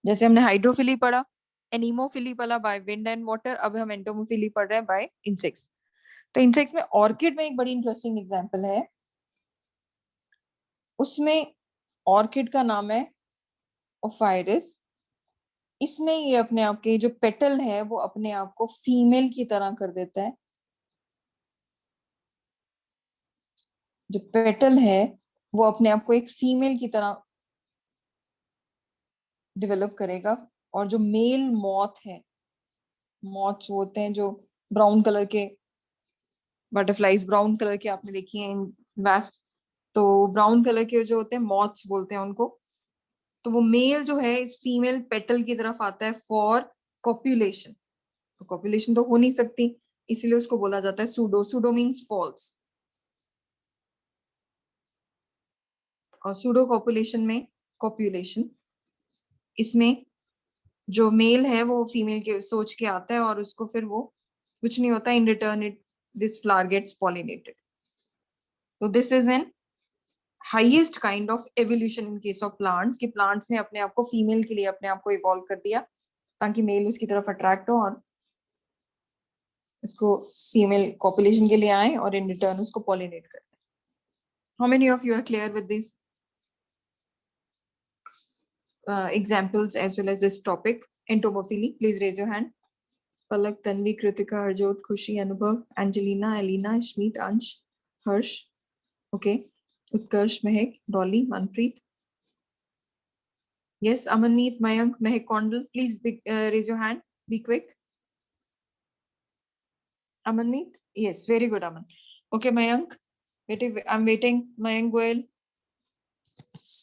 जैसे हमने हाइड्रोफिली पढ़ा, एनीमोफिली पढ़ा बाय विंड एंड वाटर, अब हम एंटोमोफिली पढ़ रहे हैं बाय इंसेक्ट्स। तो इंसेक्ट्स में ऑर्किड में एक बड़ी इंटरेस्टिंग एग्जांपल है, उसमें ऑर्किड का नाम है ओफायरिस। इसमें ये अपने आप के जो पेटल है वो अपने आप को फीमेल की तरह कर देता है। जो पेटल है वो अपने आप को एक फीमेल की तरह डेवलप करेगा। और जो मेल मॉथ है, मॉथ्स होते हैं जो ब्राउन कलर के, बटरफ्लाईज ब्राउन कलर के आपने देखी हैं, वैस्प, तो ब्राउन कलर के जो होते हैं मॉथ्स बोलते हैं उनको। तो वो मेल जो है इस फीमेल पेटल की तरफ आता है फॉर कॉप्युलेशन। तो कॉप्युलेशन तो हो नहीं सकती, इसलिए उसको बोला जाता है सूडो। Pseudo means false. और सूडो कॉपुलेशन में कॉप्युलेशन, इसमें जो मेल है वो फीमेल के सोच के आता है और उसको फिर वो कुछ नहीं होता, in return it this flower gets pollinated. तो this is an highest kind of evolution in case of plants, कि प्लांट्स ने अपने आप को फीमेल के लिए अपने आप को इवॉल्व कर दिया ताकि मेल उसकी तरफ अट्रैक्ट हो और इसको फीमेल कॉपुलेशन के लिए आए और इन रिटर्न उसको पॉलिनेट करते हैं। How many of you are clear with this examples as well as this topic? Entomophily, please raise your hand. Palak, Tanvi, Kritika, Arjot, Khushi, Anubhav, Angelina, Alina, Shmeet, Ansh, Harsh. Okay. Utkarsh, Mehak, Dolly, Manpreet. Yes, Amanmeet, Mayank, Mehak, Kondal. Please raise your hand. Be quick. Amanmeet? Yes, very good, Aman. Okay, Mayank. I'm waiting. Mayank Goel.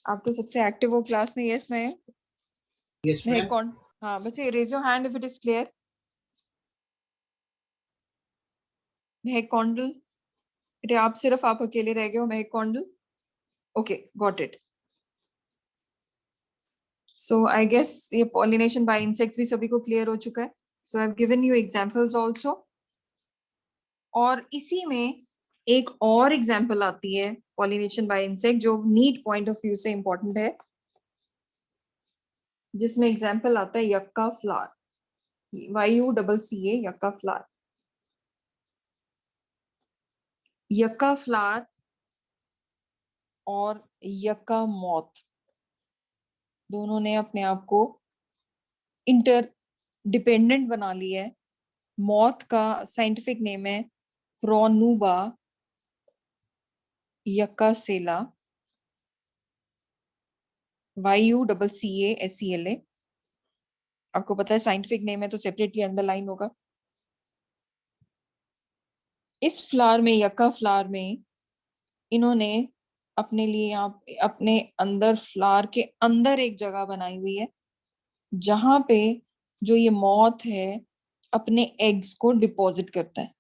आप तो सबसे active हो class में। Yes Mayank. Yes, महक ma'am. कौन? हाँ बच्चे, raise your hand if it is clear. Mehak Kaundal, बेटे आप सिर्फ आप अकेले रह गए हो। Mehak Kaundal, okay got it. So I guess ये पॉलिनेशन बाय इंसेक्ट्स भी सभी को क्लियर हो चुका है। So I have given you examples also. और इसी में एक और एग्जांपल आती है पॉलिनेशन बाय इंसेक्ट जो नीट पॉइंट ऑफ व्यू से इंपॉर्टेंट है, जिसमें एग्जांपल आता है yucca flower, YUCCA, yucca flower. Yucca flower और यक्का मॉथ दोनों ने अपने आप को इंटर डिपेंडेंट बना लिया है। मॉथ का साइंटिफिक नेम है प्रोनुबा यक्कासेला, YUCCA। आपको पता है साइंटिफिक नेम है तो सेपरेटली अंडरलाइन होगा। इस फ्लावर में, यक्का फ्लावर में, इन्होंने अपने लिए यहाँ अपने अंदर, फ्लावर के अंदर एक जगह बनाई हुई है जहां पे जो ये मॉथ है अपने एग्स को डिपॉजिट करता है।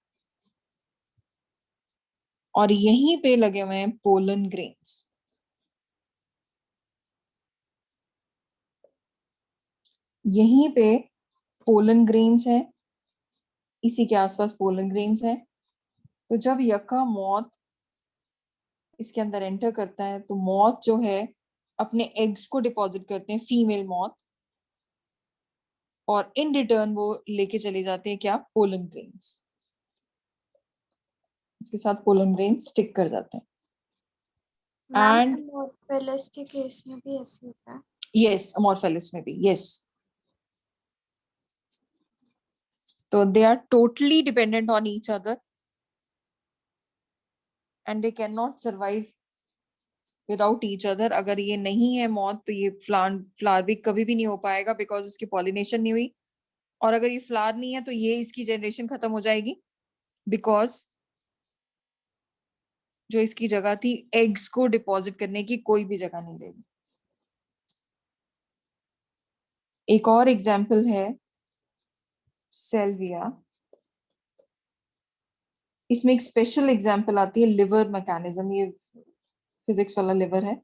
और यहीं पे लगे हुए हैं पोलन ग्रेन्स। यहीं पे पोलन ग्रेन्स है, इसी के आसपास पोलन ग्रेन्स है। तो जब यक्का मॉथ इसके अंदर एंटर करता है तो मॉथ जो है अपने एग्स को डिपॉजिट करते हैं, फीमेल मॉथ, और इन रिटर्न वो लेके चले जाते हैं क्या? Pollen grains. इसके साथ पोलन ग्रेन्स स्टिक कर जाते हैं। मैम एंड अमोर्फेलस के केस में भी ऐसे होता है। यस, अमोर्फेलिस में भी यस। तो they are totally dependent on each other and they cannot survive without each other. अगर ये नहीं है मौत तो ये फ्लावर भी कभी भी नहीं हो पाएगा बिकॉज उसकी पॉलिनेशन नहीं हुई। और अगर ये फ्लावर नहीं है तो ये इसकी जनरेशन खत्म हो जाएगी बिकॉज जो इसकी जगह थी एग्स को डिपॉजिट करने की कोई भी जगह नहीं देगी। एक और एग्जाम्पल है सेल्विया। इसमें एक स्पेशल एग्जाम्पल आती है लिवर मैकेनिज्म। ये फिजिक्स वाला लिवर है।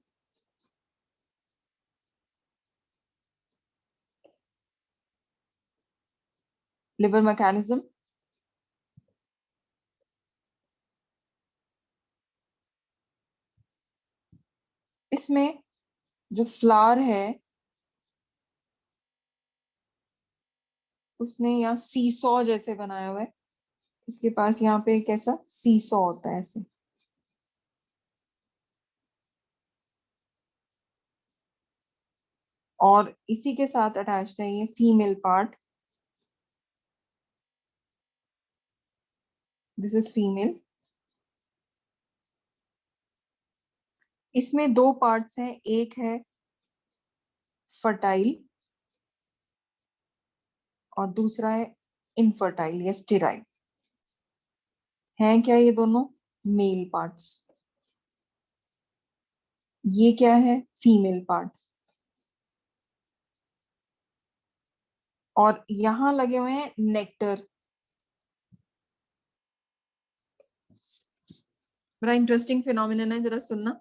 लिवर मैकेनिज्म, इसमें जो फ्लावर है उसने यहाँ सीसॉ जैसे बनाया हुआ है। इसके पास यहाँ पे एक ऐसा सीसॉ होता है ऐसे। और इसी के साथ अटैच्ड है ये female part, this is female. इसमें दो पार्ट्स हैं, एक है फर्टाइल और दूसरा है इनफर्टाइल या स्टेराइल। हैं क्या ये दोनों? Male parts. ये क्या है? Female part. और यहां लगे हुए हैं नेक्टर। बड़ा इंटरेस्टिंग फिनोमिनन है, जरा सुनना।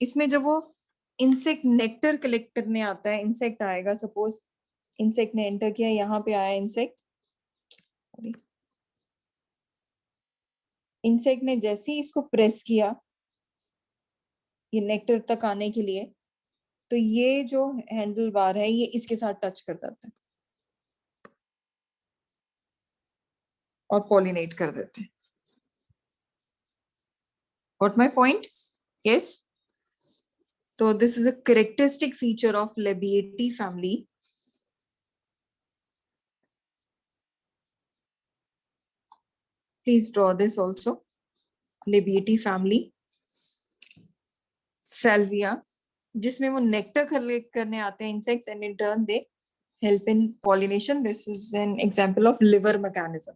इसमें जब वो इंसेक्ट नेक्टर कलेक्ट करने आता है, इंसेक्ट आएगा, सपोज इंसेक्ट ने एंटर किया, यहाँ पे आया इंसेक्ट, इंसेक्ट ने जैसे ही इसको प्रेस किया ये नेक्टर तक आने के लिए, तो ये जो हैंडल बार है ये इसके साथ टच कर जाता है और पॉलिनेट कर देते हैं। Got my point? Yes. So this is a characteristic feature of Labiatae family. Please draw this also. Labiatae family. Salvia, जिसमें वो नेक्टर कलेक्ट करने आते हैं insects and in turn they help in pollination. This is an example of liver mechanism.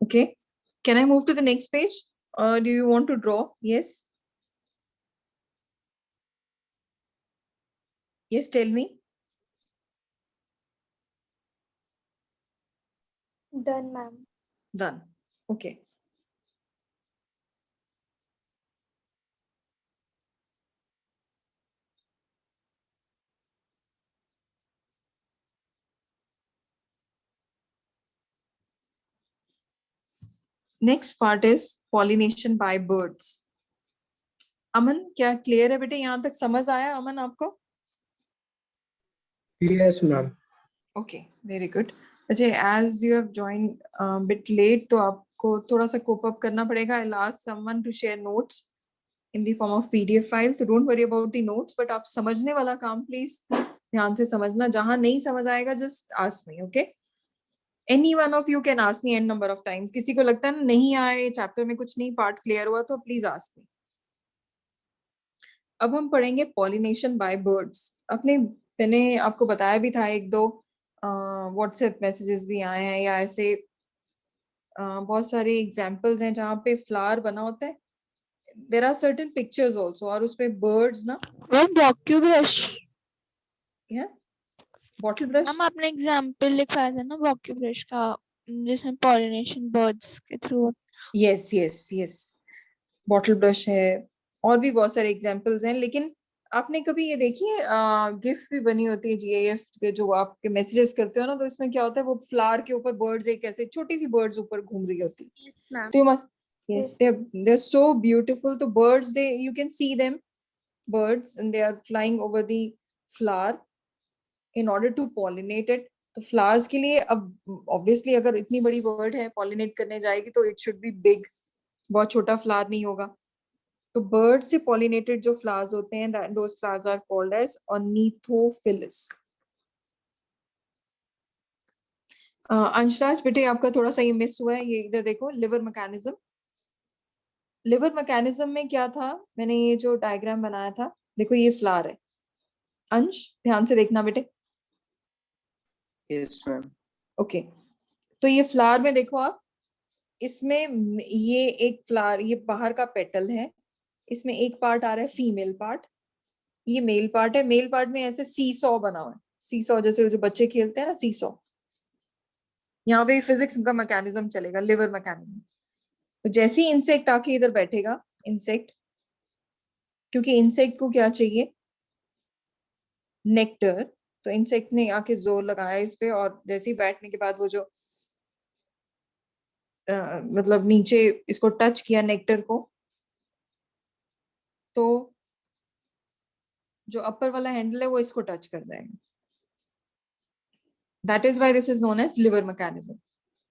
Okay, can I move to the next page or do you want to draw? Yes. Yes, tell me. Done, ma'am. Done. Okay. Next part is pollination by birds. अमन, क्या clear है बेटे? यहाँ तक समझ आया अमन आपको? Yes, ma'am. Okay, very good. अच्छा, as you have joined bit late, तो आपको थोड़ा सा cope up करना पड़ेगा. I'll ask someone to share notes in the form of PDF file. So don't worry about the notes, but आप समझने वाला काम please ध्यान से समझना. जहाँ नहीं समझ आएगा just ask me, okay? Any one of you can ask me n number of times. किसी को लगता है ना नहीं आए चैप्टर में, कुछ नहीं पार्ट क्लियर हुआ, तो प्लीज आस्क मी. अब हम पढ़ेंगे पॉलिनेशन बाय बर्ड्स. मैंने आपको बताया भी था, एक दो व्हाट्सएप मैसेजेस भी आए हैं या ऐसे बहुत सारे एग्जांपल्स हैं जहाँ पे फ्लावर बना होता है. There are certain pictures also, और उसमें बर्ड्स ना, वो बॉक्यू ब्रश, या बॉटल ब्रश. हम आपने एग्जांपल लिखवाया था ना बॉक्यू ब्रश का, जिसमें पॉलिनेशन बर्ड्स के through. Yes yes yes, bottle brush है, और भी बहुत सारे एग्जांपल्स हैं. लेकिन आपने कभी ये देखी है गिफ्ट भी बनी होती है GIF के, जो आपके मैसेजेस करते हो ना, तो इसमें क्या होता है, वो फ्लावर के ऊपर बर्ड्स, एक ऐसे छोटी सी बर्ड्स ऊपर घूम रही होती है. Yes, ma'am. तो मस्त, yes, they're so beautiful. तो birds, you can see them, birds, and they are flying over the flower in order to pollinate it. तो flowers के लिए अब obviously अगर इतनी बड़ी bird है pollinate करने जाएगी तो it should be big, बहुत छोटा flower नहीं होगा. तो bird से pollinated जो flowers होते हैं, those flowers are called as ornithophilous. Anshraj बेटे, आपका थोड़ा सा ये मिस हुआ है, ये इधर देखो, लिवर मैकेनिज्म. लिवर मैकेनिज्म में क्या था, मैंने ये जो डायग्राम बनाया था, देखो ये फ्लावर है. अंश ध्यान से देखना बेटे. Yes, ma'am. ओके, तो ये फ्लावर में देखो आप, इसमें ये एक फ्लावर, ये बाहर का पेटल है, इसमें एक पार्ट आ रहा है फीमेल पार्ट, ये मेल पार्ट है. मेल पार्ट में ऐसे सीसॉ बना हुआ है, सीसॉ जैसे जो बच्चे खेलते हैं ना, सीसॉ. यहाँ पे फिजिक्स का मैकेनिज्म चलेगा, लिवर मैकेनिज्म. तो जैसे ही इंसेक्ट आके इधर बैठेगा, इंसेक्ट, क्योंकि इंसेक्ट को क्या चाहिए, नेक्टर, तो इंसेक्ट ने आके जोर लगाया इस पे, और जैसे ही बैठने के बाद वो जो मतलब नीचे इसको टच किया नेक्टर को, जो अपर वाला हैंडल है वो इसको टच कर जाएगा. That is why this is known as lever mechanism.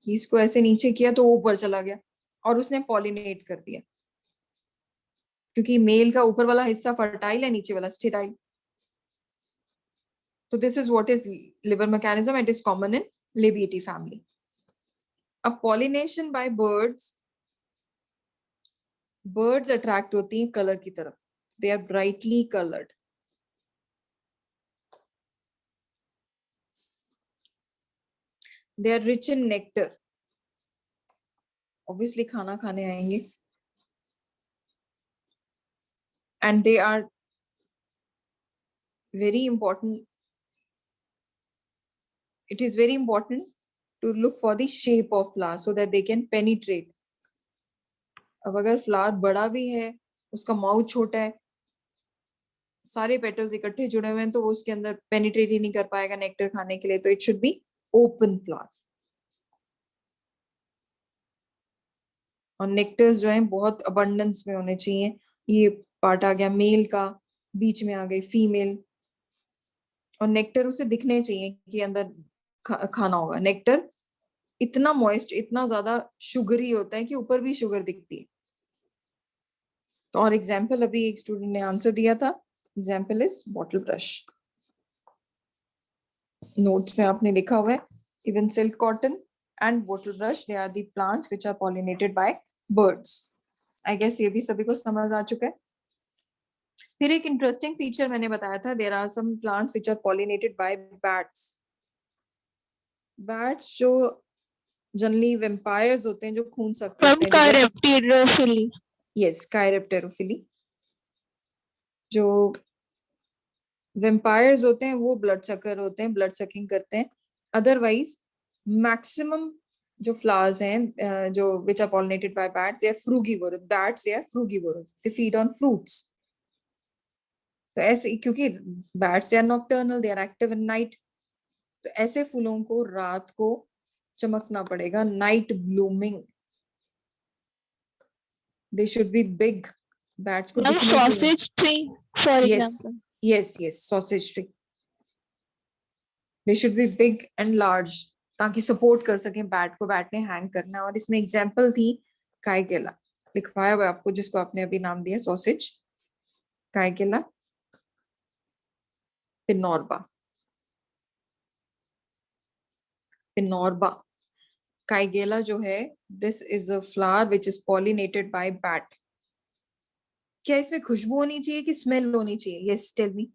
कि इसको ऐसे नीचे किया तो वो ऊपर चला गया और उसने पॉलिनेट कर दिया, क्योंकि मेल का ऊपर वाला हिस्सा फर्टाइल है, नीचे वाला sterile. So this is what is liver mechanism. It is common in Labiatae family. A pollination by birds attract होती हैं color की तरफ. They are brightly colored. They are rich in nectar. Obviously खाना खाने आएंगे. And they are very important. It is very important to look for the shape of flower so that they can penetrate. अब अगर flower बड़ा भी है, उसका mouth छोटा है, सारे पेटल्स इकट्ठे जुड़े हुए हैं, तो वो उसके अंदर पेनिट्रेट ही नहीं कर पाएगा नेक्टर खाने के लिए. तो it should be open flower. और नेक्टर्स जो हैं बहुत अबंडेंस में होने चाहिए. ये पार्ट आ गया मेल का, बीच में आ गई फीमेल. और नेक्टर उसे दिखने चाहिए कि अंदर खाना होगा. नेक्टर इतना मॉइस्ट, इतना ज्यादा शुगरी होता है कि ऊपर भी शुगर दिखती है. तो और एग्जाम्पल अभी एक स्टूडेंट ने आंसर दिया था. Example is bottle brush. Notes में आपने लिखा हुआ है even silk cotton and bottle brush, they are the plants which are pollinated by birds. I guess ये भी सभी को समझ आ चुका है. फिर एक इंटरेस्टिंग फीचर मैंने बताया था, there are some plants which are pollinated by bats. Bats जो जनरली वेम्पायर्स होते हैं, जो खून सकते From होते हैं. Chiropterophily. यस, कायरेप्टेरोफिली. जो वेम्पायर्स होते हैं वो ब्लड सकर होते हैं, ब्लड सकिंग करते हैं. अदरवाइज मैक्सिमम जो फ्लावर्स हैं जो which are pollinated by bats, they are frugivorous. Bats, they are frugivorous. They feed on fruits. तो ऐसे, क्योंकि bats they are nocturnal, they are active in night. तो ऐसे फूलों को रात को चमकना पड़ेगा. Night blooming. They should be big. Bats को Ma'am, दिखने चाहिए. sausage tree, for Yes, example. yes, sausage tree. They should be big and large, ताकि सपोर्ट कर सकें बैट को. बैट ने हैंग करना. और इसमें एग्जांपल थी काइकेला, लिखवाया हुआ आपको, जिसको आपने अभी नाम दिया सॉसेज. काइकेला, पिनोरबा. पिनोरबा काइगेला जो है, this is a flower which is pollinated by bat. क्या इसमें खुशबू होनी चाहिए कि स्मेल होनी चाहिए? Yes, tell me.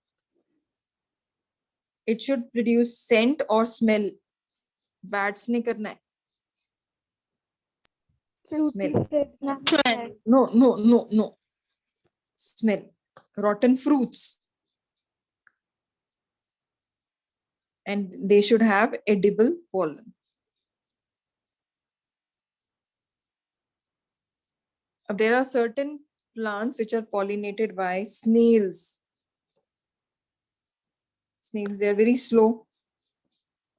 It should produce scent और स्मेल. बैट्स ने करना है Fruity smell. fragrance. No. Smell. Rotten fruits. And they should have edible pollen. There are certain plants which are pollinated by snails. Snails, they are very slow.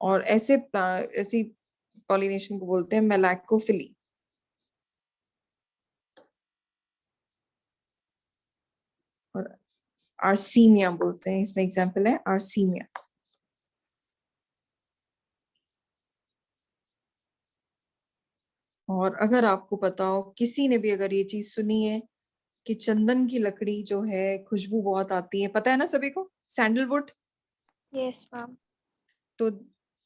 और ऐसी pollination को बोलते हैं मेलाकोफिली. और आर्सीमिया बोलते हैं. इसमें एग्जाम्पल है आर्सीमिया. और अगर आपको पता हो, किसी ने भी अगर ये चीज सुनी है कि चंदन की लकड़ी जो है खुशबू बहुत आती है, पता है ना सभी को, सैंडलवुड. Yes, ma'am. तो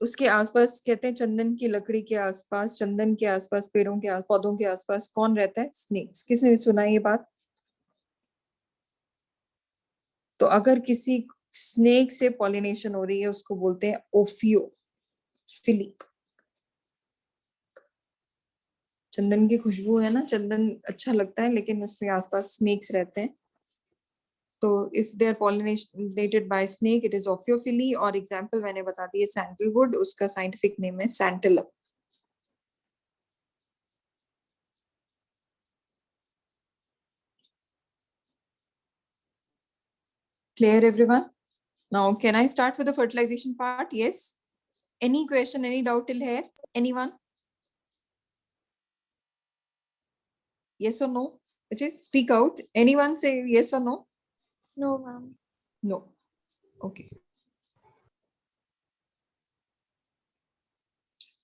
उसके आसपास कहते हैं चंदन की लकड़ी के आसपास, चंदन के आसपास, पेड़ों के पौधों के आसपास कौन रहता है? स्नेक्स. किसने सुना ये बात? तो अगर किसी स्नेक से पॉलिनेशन हो रही है, उसको बोलते हैं ओफियोफिली. चंदन की खुशबू है ना, चंदन अच्छा लगता है, लेकिन उसमें आसपास स्नेक्स रहते हैं. तो if they are pollinated by snake, it is ophiophily. और एग्जांपल मैंने बता दिए सैंडलवुड, उसका साइंटिफिक नेम है सैंटिलम. Clear, everyone? Now, can I start with the fertilization part? Yes. Any question, any doubt till here? Anyone? Yes or no? Which is speak out. Anyone say yes or no? No, ma'am. No. Okay.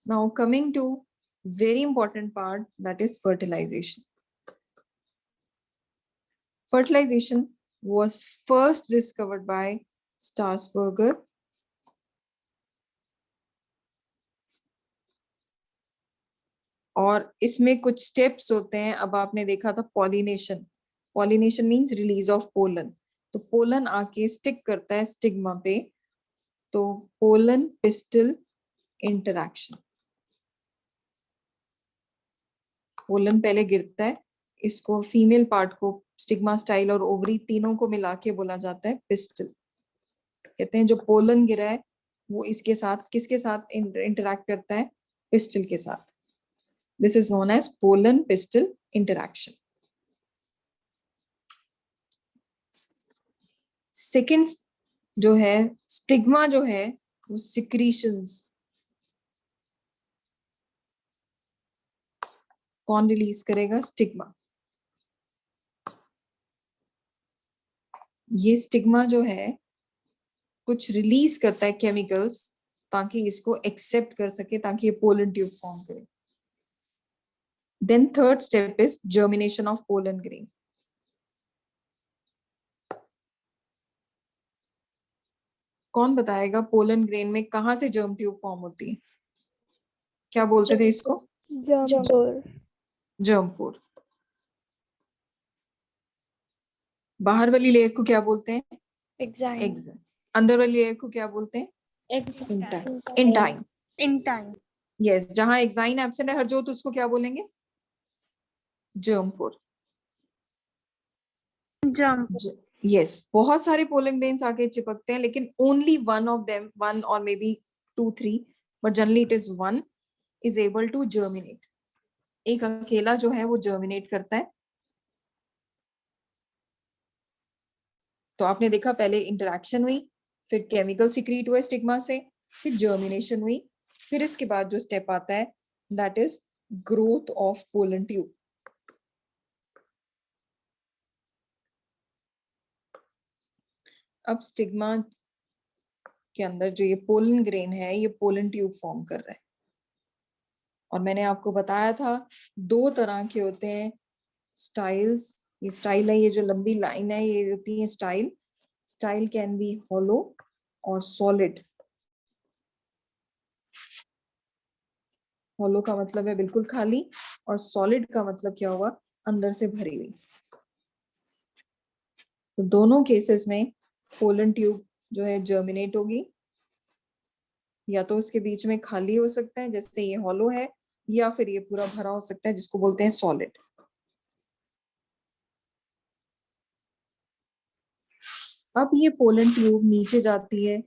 Now coming to very important part, that is fertilization. Fertilization was first discovered by Starsberger और इसमें कुछ steps होते हैं. अब आपने देखा था pollination. Pollination means release of pollen. तो पोलन आके स्टिक करता है स्टिग्मा पे. तो पोलन पिस्टल इंटरैक्शन. पोलन पहले गिरता है, इसको फीमेल पार्ट को स्टिग्मा, स्टाइल और ओवरी तीनों को मिला के बोला जाता है पिस्टल. कहते हैं जो पोलन गिरा है वो इसके साथ किसके साथ इंटरैक्ट करता है? पिस्टल के साथ. This is known as pollen pistil interaction. Second जो है स्टिग्मा जो है वो सिक्रीशंस. कौन रिलीज करेगा? स्टिग्मा. ये स्टिग्मा जो है कुछ रिलीज करता है केमिकल्स ताकि इसको एक्सेप्ट कर सके, ताकि ये पोलन ट्यूब फॉर्म करे. Then third step is germination of pollen grain. कौन बताएगा पोलन ग्रेन में कहां से जर्म ट्यूब फॉर्म होती है? क्या बोलते थे इसको? जर्म पोर. बाहर वाली लेयर को क्या बोलते हैं? एग्जाइम. अंदर वाली लेयर को क्या बोलते हैं? इंटाइन. इंटाइन. यस, जहां एक्साइन एब्सेंट है हरजोत, उसको क्या बोलेंगे? जर्म पोर. यस, बहुत सारे पोलन ग्रेन्स आके चिपकते हैं, लेकिन only one of them, one और may be 2-3, but generally it is one, is able to germinate. एक अकेला जो है वो जर्मिनेट करता है. तो आपने देखा पहले इंटरैक्शन हुई, फिर केमिकल सिक्रीट हुए स्टिग्मा से, फिर जर्मिनेशन हुई, फिर इसके बाद जो स्टेप आता है that is growth of pollen tube. अब स्टिग्मा के अंदर जो ये पोलन ग्रेन है ये पोलन ट्यूब फॉर्म कर रहा है. और मैंने आपको बताया था 2 तरह के होते हैं स्टाइल्स. ये स्टाइल है, ये जो लंबी लाइन है ये होती है style. Style can be hollow और सॉलिड. हॉलो का मतलब है बिल्कुल खाली, और सॉलिड का मतलब क्या हुआ? अंदर से भरी हुई. तो दोनों केसेस में पोलन ट्यूब जो है जर्मिनेट होगी, या तो उसके बीच में खाली हो सकता है जैसे ये हॉलो है, या फिर ये पूरा भरा हो सकता है जिसको बोलते हैं सॉलिड. अब ये पोलन ट्यूब नीचे जाती है.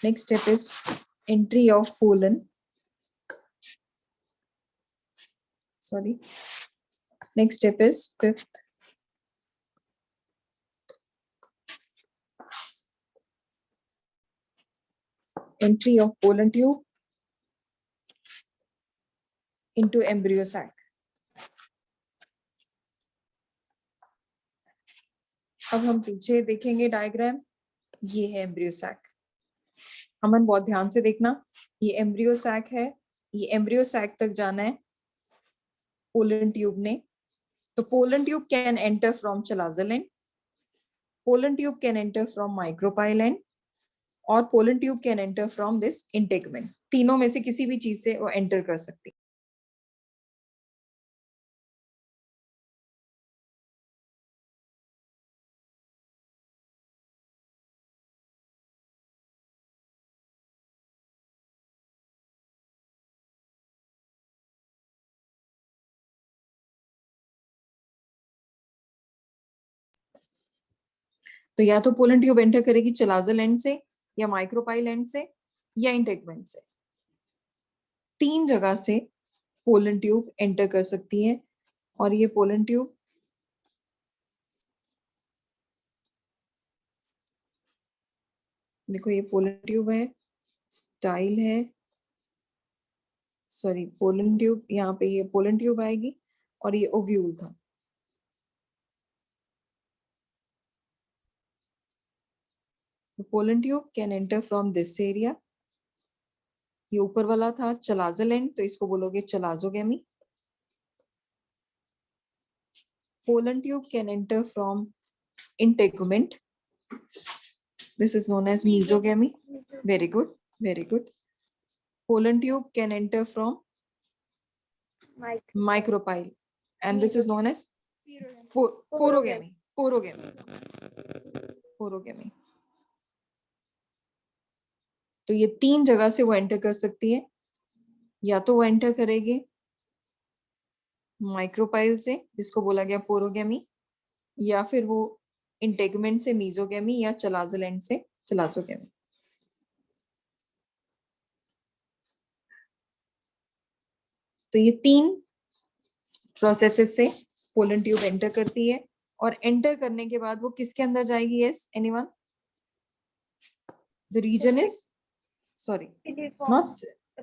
Next step is entry of pollen. Sorry, next step is 5th. Entry of pollen tube into embryo sac. अब हम पीछे देखेंगे डायग्राम. ये है एम्ब्रियो सैक. अमन बहुत ध्यान से देखना. ये एम्ब्रियो सैक है. ये एम्ब्रियो सैक तक जाना है पोलन ट्यूब ने. तो pollen tube can enter from chalazal end, pollen tube can enter from micropyle end, और pollen tube can enter from this integument. तीनों में से किसी भी चीज से वो एंटर कर सकती है. तो या तो पोलन ट्यूब एंटर करेगी चलाजल एंड से, या माइक्रोपाइल एंड से, या इंटेगमेंट से. 3 जगह से पोलन ट्यूब एंटर कर सकती है. और ये पोलन ट्यूब देखो, ये पोलन ट्यूब है, स्टाइल है, सॉरी पोलन ट्यूब, यहाँ पे ये पोलन ट्यूब आएगी, और ये ओव्यूल था. The pollen tube can enter from this area. ये ऊपर वाला था चलाजल एंड, तो इसको बोलोगे चलाजोगेमी. Pollen tube can enter from integument. This is known as mesogamy. Very good, very good. Pollen tube can enter from micropyle, and this is known as porogamy. Porogamy. तो ये 3 जगह से वो एंटर कर सकती है. या तो वो एंटर करेगी माइक्रोपाइल से, जिसको बोला गया पोरोगेमी, या फिर वो इंटेगमेंट से मीजोगेमी, या चलाजल एंड से चलाजोगेमी. तो ये 3 प्रोसेसेस से पोलन ट्यूब एंटर करती है, और एंटर करने के बाद वो किसके अंदर जाएगी? Yes, anyone? The reason is, sorry, not,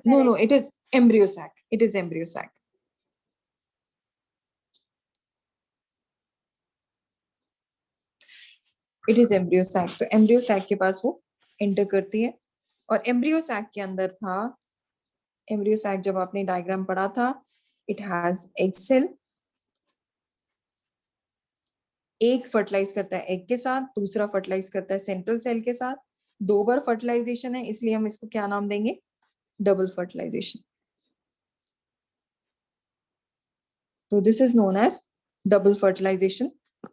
no, it is embryo sac. It is embryo sac. It is embryo sac. तो embryo sac के पास वो एंटर करती है. और embryo sac के अंदर था, embryo sac जब आपने डायग्राम पढ़ा था, it has egg cell. एक फर्टिलाइज करता है एग के साथ, दूसरा फर्टिलाइज करता है सेंट्रल सेल के साथ. 2 बार फर्टिलाइजेशन है, इसलिए हम इसको क्या नाम देंगे? Double fertilisation. तो this is known as double fertilisation.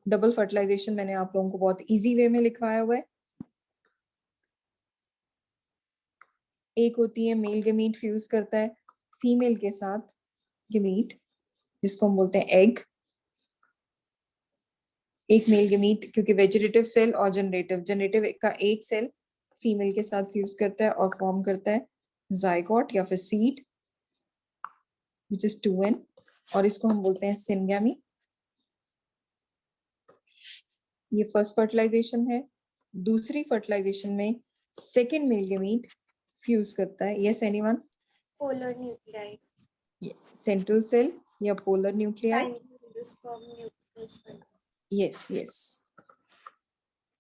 Double fertilisation मैंने आप लोगों को बहुत इजी वे में लिखवाया हुआ है. एक होती है मेल गमीट फ्यूज करता है फीमेल के साथ गमीट, जिसको हम बोलते हैं एग. एक मेल गमीट, क्योंकि वेजिटेटिव सेल और जनरेटिव का एक सेल फीमेल के साथ फ्यूज करता है और फॉर्म करता है जाइगोट या फिर सीड, विच इज 2n, और इसको हम बोलते हैं सिनगैमी. ये फर्स्ट फर्टिलाइजेशन है. दूसरी फर्टिलाइजेशन में सेकेंड मेल गमीट फ्यूज करता है. Yes, anyone? Polar nuclei. Central cell या पोलर न्यूक्लियाई. Yes yes.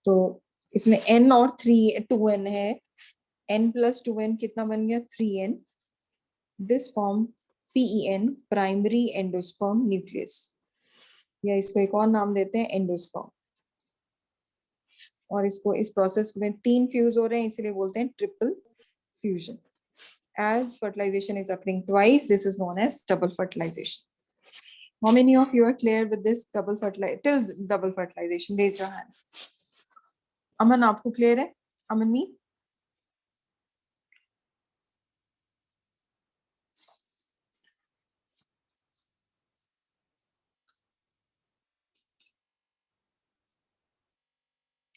तो इसमें n और 2n है. n plus 2n कितना बन गया? 3n. This form PEN, primary endosperm nucleus, या इसको एक और नाम देते हैं एंडोस्पर्म. और इसको, इस प्रोसेस में 3 फ्यूज हो रहे हैं, इसलिए बोलते हैं triple fusion. As fertilization is occurring twice, this is known as double fertilization. How many of you are clear with this double fertilization? Raise your hand. Aman, आपको clear है? Amanmeet?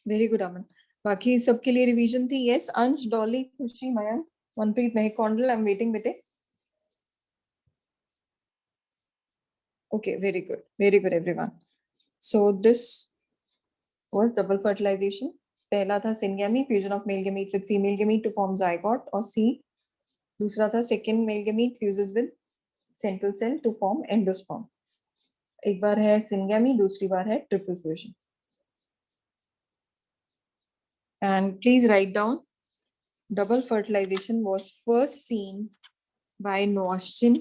वेरी गुड अमन. बाकी सबके लिए revision थी. Yes, अंश, डॉली, खुशी, मयंक, मनप्रीत, महक, Kaundal, I am waiting बेटे. Okay, very good everyone. So this was double fertilization. पहला था syngamy, fusion of male gamete with female gamete to form zygote or seed. दूसरा था second male gamete fuses with central cell to form endosperm. एक बार है syngamy, दूसरी बार है triple fusion. And please write down, double fertilization was first seen by Noaschin.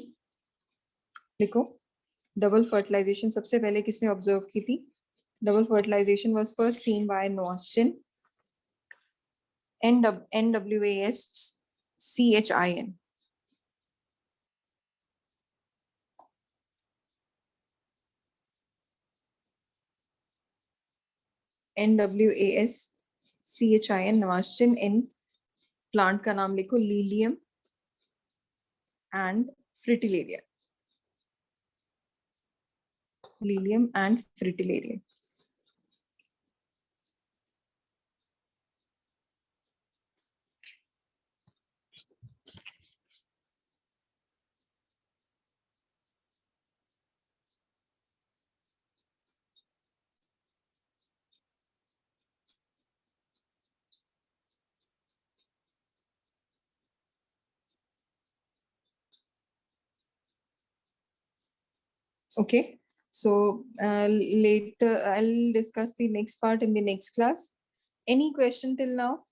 लिखो, double fertilisation सबसे पहले किसने ऑब्जर्व की थी? Double fertilisation was first seen by Nawaschin. NWASCHIN. NWASCHIN, नोआश्चिन. इन प्लांट का नाम लिखो, Lilium and Fritillaria. Lilium and Fritillaria. Okay. So later I'll discuss the next part in the next class. Any question till now?